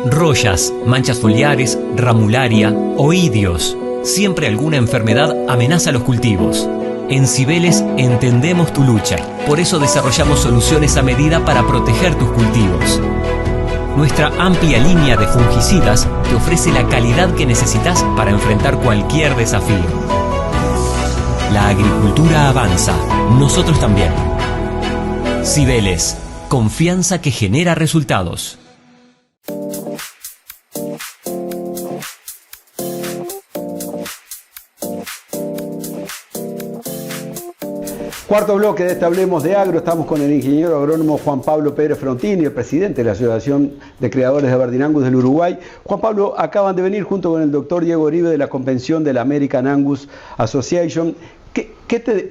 Rollas, manchas foliares, ramularia, oidios. Siempre alguna enfermedad amenaza los cultivos. En Cibeles entendemos tu lucha, por eso desarrollamos soluciones a medida para proteger tus cultivos. Nuestra amplia línea de fungicidas te ofrece la calidad que necesitas para enfrentar cualquier desafío. La agricultura avanza, nosotros también. Cibeles, confianza que genera resultados. Cuarto bloque de este Hablemos de Agro. Estamos con el ingeniero agrónomo Juan Pablo Pérez Frontini, el presidente de la Asociación de Criadores de Aberdeen Angus del Uruguay. Juan Pablo, acaban de venir junto con el doctor Diego Oribe de la convención de la American Angus Association.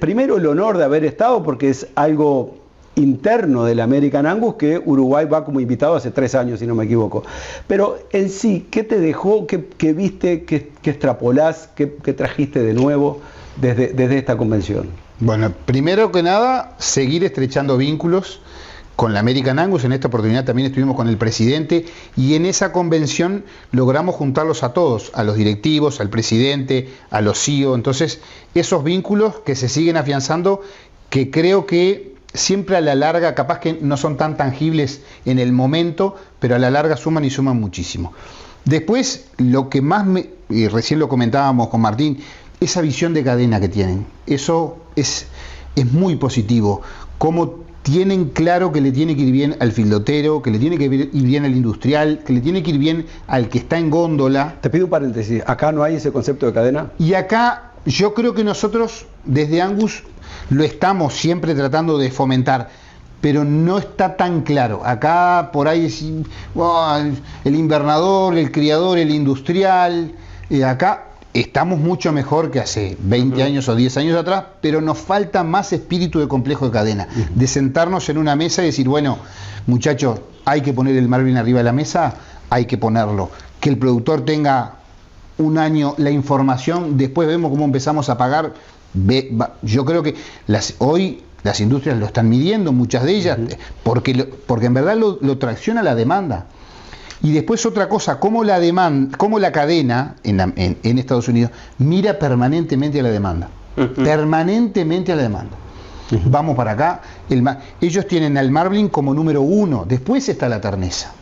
Primero, el honor de haber estado, porque es algo interno de la American Angus, que Uruguay va como invitado hace 3 años, si no me equivoco. Pero en sí, ¿qué te dejó? ¿Qué viste? ¿Qué extrapolás? ¿Qué trajiste de nuevo desde esta convención? Bueno, primero que nada, seguir estrechando vínculos con la American Angus. En esta oportunidad también estuvimos con el presidente y en esa convención logramos juntarlos a todos, a los directivos, al presidente, a los CEO. Entonces, esos vínculos que se siguen afianzando, que creo que siempre a la larga, capaz que no son tan tangibles en el momento, pero a la larga suman y suman muchísimo. Después, lo que más y recién lo comentábamos con Martín, esa visión de cadena que tienen, eso es muy positivo. Cómo tienen claro que le tiene que ir bien al fildotero, que le tiene que ir bien al industrial, que le tiene que ir bien al que está en góndola. Te pido un paréntesis, ¿acá no hay ese concepto de cadena? Y acá yo creo que nosotros desde Angus lo estamos siempre tratando de fomentar, pero no está tan claro. Acá por ahí es el invernador, el criador, el industrial, acá estamos mucho mejor que hace 20 años o 10 años atrás, pero nos falta más espíritu de complejo de cadena, de sentarnos en una mesa y decir, bueno, muchachos, hay que poner el marvin arriba de la mesa, hay que ponerlo. Que el productor tenga un año la información, después vemos cómo empezamos a pagar. Yo creo que hoy las industrias lo están midiendo, muchas de ellas, porque en verdad lo tracciona la demanda. Y después otra cosa, cómo la cadena en Estados Unidos mira permanentemente a la demanda. Permanentemente a la demanda. Vamos para acá. Ellos tienen al Marblin como número 1, después está la terneza.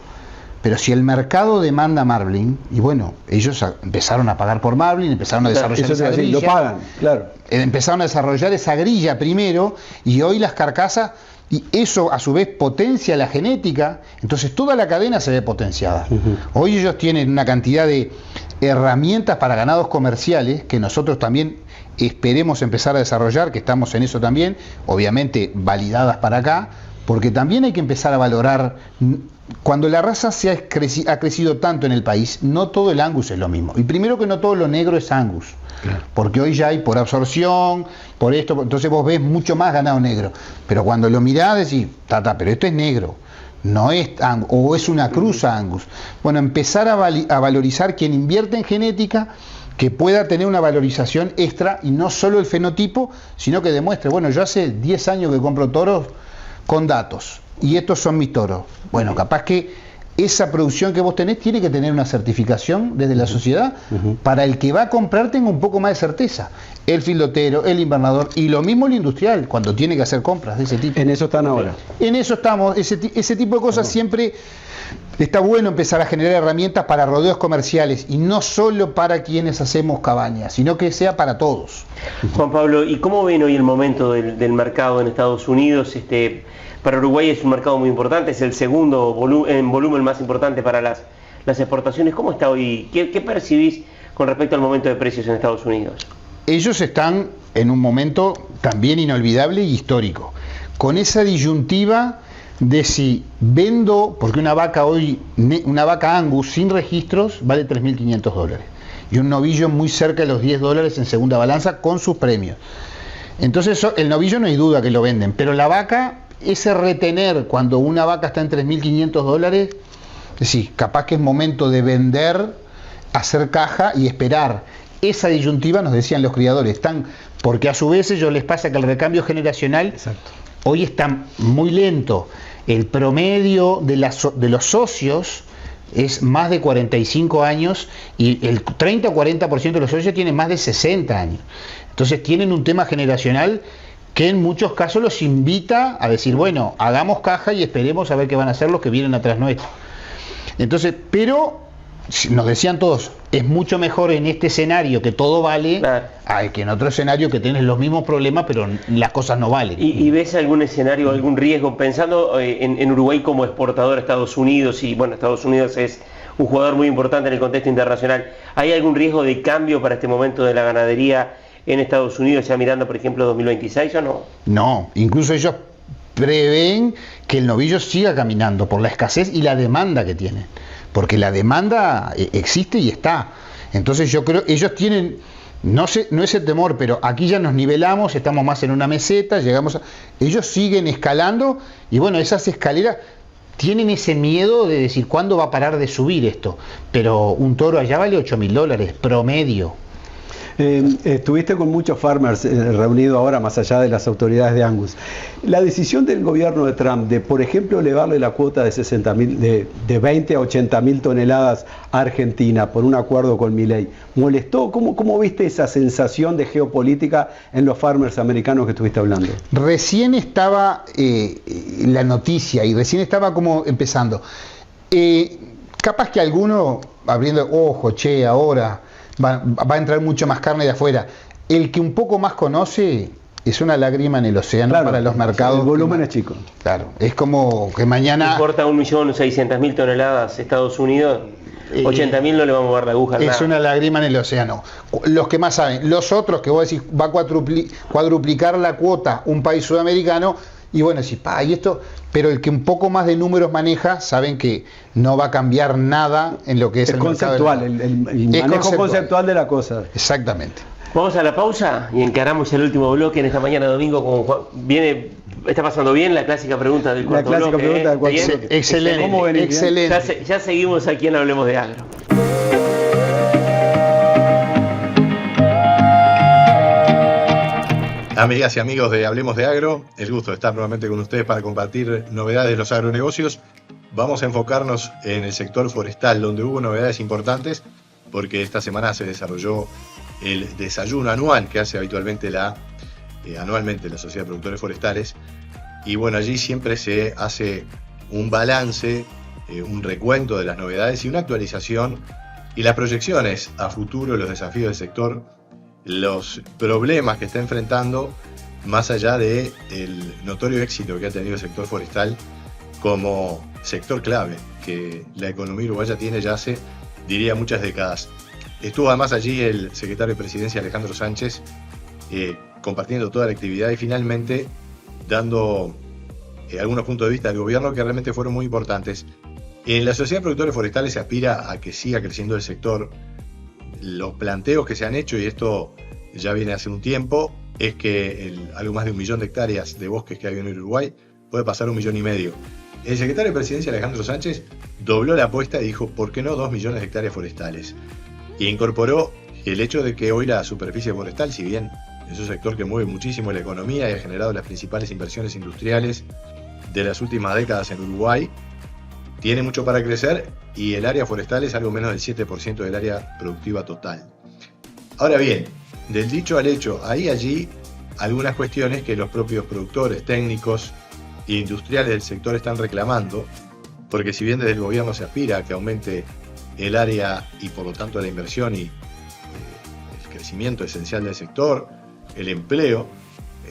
Pero si el mercado demanda Marblin, y bueno, ellos empezaron a pagar por Marblin, empezaron a desarrollar esa grilla. Lo pagan, claro. Empezaron a desarrollar esa grilla primero, y hoy las carcasas, y eso a su vez potencia la genética, entonces toda la cadena se ve potenciada. Hoy ellos tienen una cantidad de herramientas para ganados comerciales que nosotros también esperemos empezar a desarrollar, que estamos en eso también, obviamente validadas para acá, porque también hay que empezar a valorar, cuando la raza ha crecido tanto en el país, no todo el Angus es lo mismo. Y primero que no todo lo negro es Angus, claro, porque hoy ya hay por absorción, por esto, entonces vos ves mucho más ganado negro. Pero cuando lo mirás decís, pero esto es negro, no es Angus, o es una cruza Angus. Bueno, empezar a valorizar quien invierte en genética, que pueda tener una valorización extra y no solo el fenotipo, sino que demuestre, bueno, yo hace 10 años que compro toros con datos y estos son mis toros. Bueno, capaz que esa producción que vos tenés tiene que tener una certificación desde la sociedad para el que va a comprar tenga un poco más de certeza. El filotero, el invernador y lo mismo el industrial cuando tiene que hacer compras de ese tipo. En eso están ahora. En eso estamos, ese tipo de cosas siempre. Está bueno empezar a generar herramientas para rodeos comerciales y no solo para quienes hacemos cabañas, sino que sea para todos. Juan Pablo, ¿y cómo ven hoy el momento del mercado en Estados Unidos? Para Uruguay es un mercado muy importante, es el segundo en volumen más importante para las exportaciones. ¿Cómo está hoy? ¿Qué percibís con respecto al momento de precios en Estados Unidos? Ellos están en un momento también inolvidable y histórico, con esa disyuntiva de si vendo, porque una vaca hoy, una vaca Angus sin registros vale $3.500 y un novillo muy cerca de los $10 en segunda balanza con sus premios. Entonces el novillo no hay duda que lo venden, pero la vaca, ese retener cuando una vaca está en $3.500, sí, capaz que es momento de vender, hacer caja y esperar. Esa disyuntiva nos decían los criadores, porque a su vez ellos les pasa que el recambio generacional, exacto, hoy está muy lento. El promedio de los socios es más de 45 años y el 30 o 40% de los socios tienen más de 60 años. Entonces tienen un tema generacional que en muchos casos los invita a decir, bueno, hagamos caja y esperemos a ver qué van a hacer los que vienen atrás nuestro. Entonces, pero nos decían todos, es mucho mejor en este escenario que todo vale, claro, que en otro escenario que tienes los mismos problemas pero las cosas no valen. ¿Y ves algún escenario, algún riesgo, pensando en Uruguay como exportador a Estados Unidos? Y bueno, Estados Unidos es un jugador muy importante en el contexto internacional. ¿Hay algún riesgo de cambio para este momento de la ganadería en Estados Unidos, ya mirando por ejemplo 2026 o no? No, incluso ellos prevén que el novillo siga caminando por la escasez y la demanda que tienen, porque la demanda existe y está. Entonces yo creo, ellos tienen, no es el temor, pero aquí ya nos nivelamos, estamos más en una meseta, ellos siguen escalando y bueno, esas escaleras tienen ese miedo de decir cuándo va a parar de subir esto, pero un toro allá vale $8.000 promedio. Estuviste con muchos farmers reunidos ahora, más allá de las autoridades de Angus. La decisión del gobierno de Trump de, por ejemplo, elevarle la cuota de 20 a 80.000 toneladas a Argentina por un acuerdo con Milei, ¿molestó? ¿Cómo viste esa sensación de geopolítica en los farmers americanos que estuviste hablando? Recién estaba la noticia y recién estaba como empezando. Capaz que alguno abriendo, ojo, ahora va a entrar mucho más carne de afuera. El que un poco más conoce es una lágrima en el océano, claro, para los mercados. El volumen es chico. Claro, es como que mañana... Importa 1.600.000 toneladas Estados Unidos, 80.000 no le va a mover la aguja. Es nada. Una lágrima en el océano. Los que más saben, los otros que vos decís, va a cuadruplicar la cuota un país sudamericano, y bueno, decís, y esto... Pero el que un poco más de números maneja, saben que no va a cambiar nada en lo que es el conceptual, el manejo conceptual de la cosa. Exactamente. Vamos a la pausa y encaramos el último bloque en esta mañana de domingo con Juan. ¿Está pasando bien la clásica pregunta del cuarto bloque? Pregunta del cuarto bloque. Excelente. ¿Cómo venís? Excelente. Ya seguimos aquí en Hablemos de Agro. Amigas y amigos de Hablemos de Agro, el gusto de estar nuevamente con ustedes para compartir novedades de los agronegocios. Vamos a enfocarnos en el sector forestal, donde hubo novedades importantes, porque esta semana se desarrolló el desayuno anual que hace habitualmente anualmente la Sociedad de Productores Forestales. Y bueno, allí siempre se hace un balance, un recuento de las novedades y una actualización y las proyecciones a futuro, los desafíos del sector, los problemas que está enfrentando, más allá del notorio éxito que ha tenido el sector forestal como sector clave que la economía uruguaya tiene ya hace, diría, muchas décadas. Estuvo además allí el secretario de Presidencia, Alejandro Sánchez, compartiendo toda la actividad y finalmente dando algunos puntos de vista del gobierno que realmente fueron muy importantes. En la Sociedad de Productores Forestales se aspira a que siga creciendo el sector. Los planteos que se han hecho, y esto ya viene hace un tiempo, es que algo más de 1 millón de hectáreas de bosques que hay en Uruguay puede pasar a 1,5 millones. El secretario de Presidencia, Alejandro Sánchez, dobló la apuesta y dijo, ¿por qué no 2 millones de hectáreas forestales? Y incorporó el hecho de que hoy la superficie forestal, si bien es un sector que mueve muchísimo la economía y ha generado las principales inversiones industriales de las últimas décadas en Uruguay, tiene mucho para crecer y el área forestal es algo menos del 7% del área productiva total. Ahora bien, del dicho al hecho, hay allí algunas cuestiones que los propios productores, técnicos e industriales del sector están reclamando, porque si bien desde el gobierno se aspira a que aumente el área y por lo tanto la inversión y el crecimiento esencial del sector, el empleo,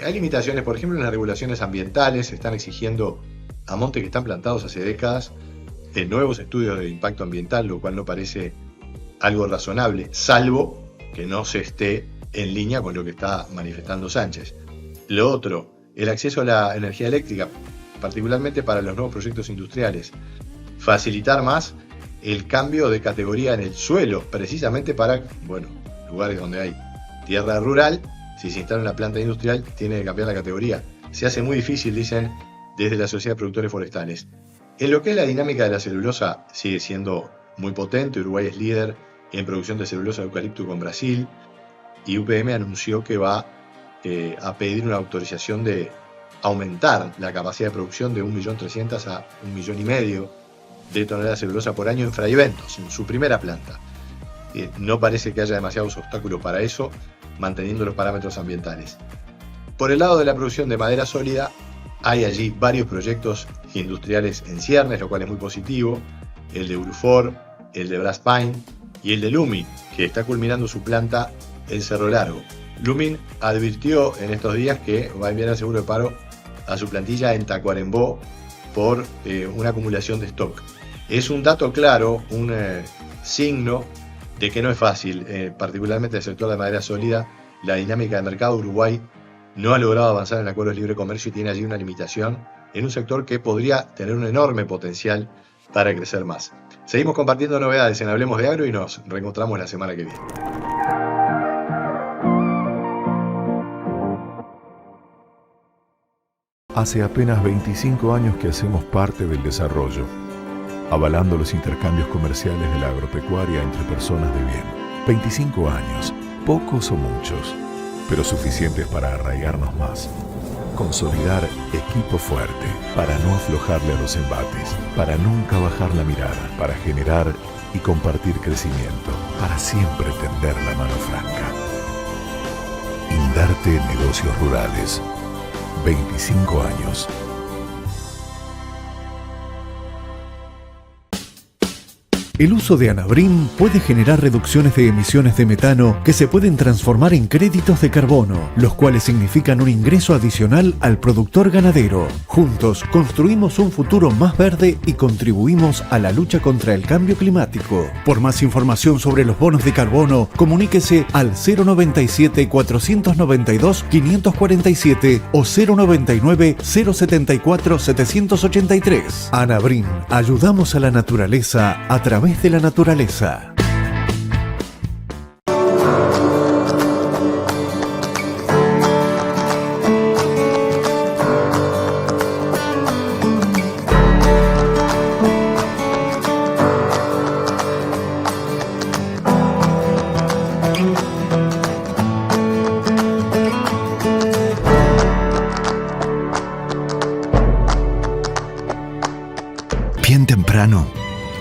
hay limitaciones, por ejemplo, en las regulaciones ambientales. Se están exigiendo a montes que están plantados hace décadas nuevos estudios de impacto ambiental, lo cual no parece algo razonable, salvo que no se esté en línea con lo que está manifestando Sánchez. Lo otro, el acceso a la energía eléctrica, particularmente para los nuevos proyectos industriales. Facilitar más el cambio de categoría en el suelo, precisamente para, lugares donde hay tierra rural, si se instala una planta industrial, tiene que cambiar la categoría. Se hace muy difícil, dicen, desde la Sociedad de Productores Forestales. En lo que es la dinámica de la celulosa, sigue siendo muy potente. Uruguay es líder en producción de celulosa de eucalipto con Brasil, y UPM anunció que va a pedir una autorización de aumentar la capacidad de producción de 1.300.000 a 1,5 millones de toneladas de celulosa por año en Fray Bentos, en su primera planta. No parece que haya demasiados obstáculos para eso, manteniendo los parámetros ambientales. Por el lado de la producción de madera sólida, hay allí varios proyectos industriales en ciernes, lo cual es muy positivo. El de Urufor, el de Brass Pine y el de Lumin, que está culminando su planta en Cerro Largo. Lumin advirtió en estos días que va a enviar el seguro de paro a su plantilla en Tacuarembó por una acumulación de stock. Es un dato claro, un signo de que no es fácil, particularmente el sector de madera sólida. La dinámica de mercado. Uruguay no ha logrado avanzar en el acuerdo de libre comercio y tiene allí una limitación en un sector que podría tener un enorme potencial para crecer más. Seguimos compartiendo novedades en Hablemos de Agro y nos reencontramos la semana que viene. Hace apenas 25 años que hacemos parte del desarrollo, avalando los intercambios comerciales de la agropecuaria entre personas de bien. 25 años, pocos o muchos, pero suficientes para arraigarnos más. Consolidar equipo fuerte, para no aflojarle a los embates, para nunca bajar la mirada, para generar y compartir crecimiento, para siempre tender la mano franca. Indarte Negocios Rurales. 25 años. El uso de Anabrim puede generar reducciones de emisiones de metano que se pueden transformar en créditos de carbono, los cuales significan un ingreso adicional al productor ganadero. Juntos construimos un futuro más verde y contribuimos a la lucha contra el cambio climático. Por más información sobre los bonos de carbono, comuníquese al 097-492-547 o 099-074-783. Anabrim, ayudamos a la naturaleza a través de la naturaleza. Bien temprano,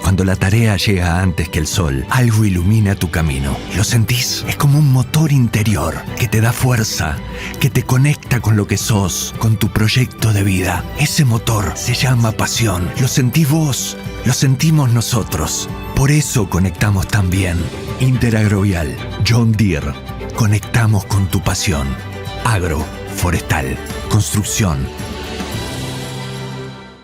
cuando la tarea llega antes que el sol, algo ilumina tu camino. ¿Lo sentís? Es como un motor interior que te da fuerza, que te conecta con lo que sos, con tu proyecto de vida. Ese motor se llama pasión. ¿Lo sentís vos? Lo sentimos nosotros. Por eso conectamos tan bien. Interagrovial, John Deere. Conectamos con tu pasión. Agro, forestal, construcción.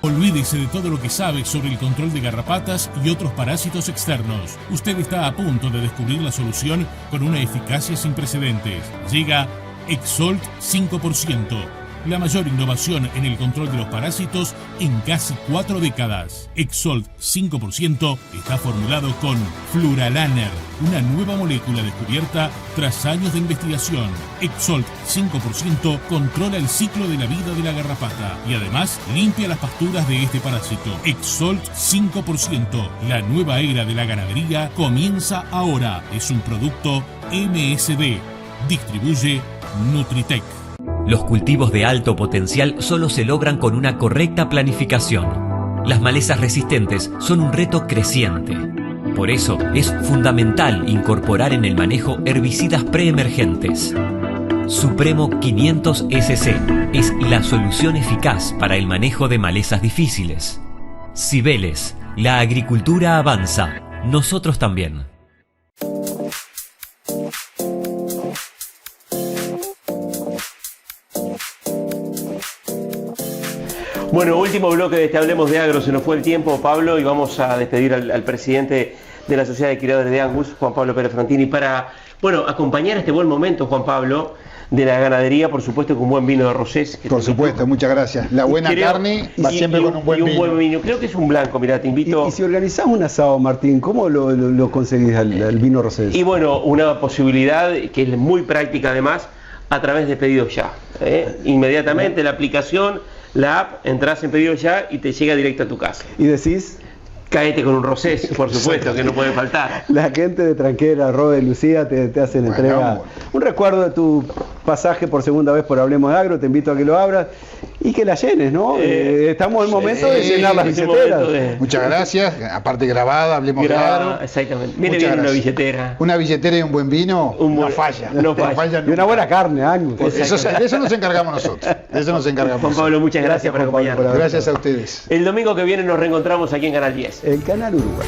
Olvídese de todo lo que sabe sobre el control de garrapatas y otros parásitos externos. Usted está a punto de descubrir la solución con una eficacia sin precedentes. Llega Exolt 5%. la mayor innovación en el control de los parásitos en casi 4 décadas. Exolt 5% está formulado con Fluralaner, una nueva molécula descubierta tras años de investigación. Exolt 5% controla el ciclo de la vida de la garrapata y además limpia las pasturas de este parásito. Exolt 5%, la nueva era de la ganadería comienza ahora. Es un producto MSD. Distribuye Nutritec. Los cultivos de alto potencial solo se logran con una correcta planificación. Las malezas resistentes son un reto creciente. Por eso es fundamental incorporar en el manejo herbicidas preemergentes. Supremo 500 SC es la solución eficaz para el manejo de malezas difíciles. Cibeles, la agricultura avanza, nosotros también. Bueno, último bloque de este Hablemos de Agro, se nos fue el tiempo, Pablo, y vamos a despedir al presidente de la Sociedad de Criadores de Angus, Juan Pablo Pérez Frontini, para, bueno, acompañar este buen momento, Juan Pablo, de la ganadería, por supuesto, con buen vino de rosés. Por supuesto, muchas gracias. La buena carne va siempre con un buen vino. Creo que es un blanco, mirá, te invito. Y si organizás un asado, Martín, ¿cómo lo conseguís al vino rosés? Y bueno, una posibilidad que es muy práctica además, a través de Pedido Ya. Inmediatamente la aplicación, la app, entras en Pedido Ya y te llega directo a tu casa. Y decís, caete con un rosés, por supuesto, que no puede faltar. La gente de Tranquera, Robe, Lucía te hacen entrega. Un recuerdo de tu pasaje por segunda vez por Hablemos de Agro, te invito a que lo abras y que la llenes, ¿no? Estamos en el momento de llenar las billeteras. Muchas gracias, aparte grabada, Hablemos de Agro. Exactamente. Viene bien una billetera. Una billetera y un buen vino, no falla. No falla. Y una buena carne, Angus. De eso nos encargamos nosotros. De eso nos encargamos. Juan Pablo, muchas gracias por acompañarnos. Gracias a ustedes. El domingo que viene nos reencontramos aquí en Canal 10. El Canal Uruguay.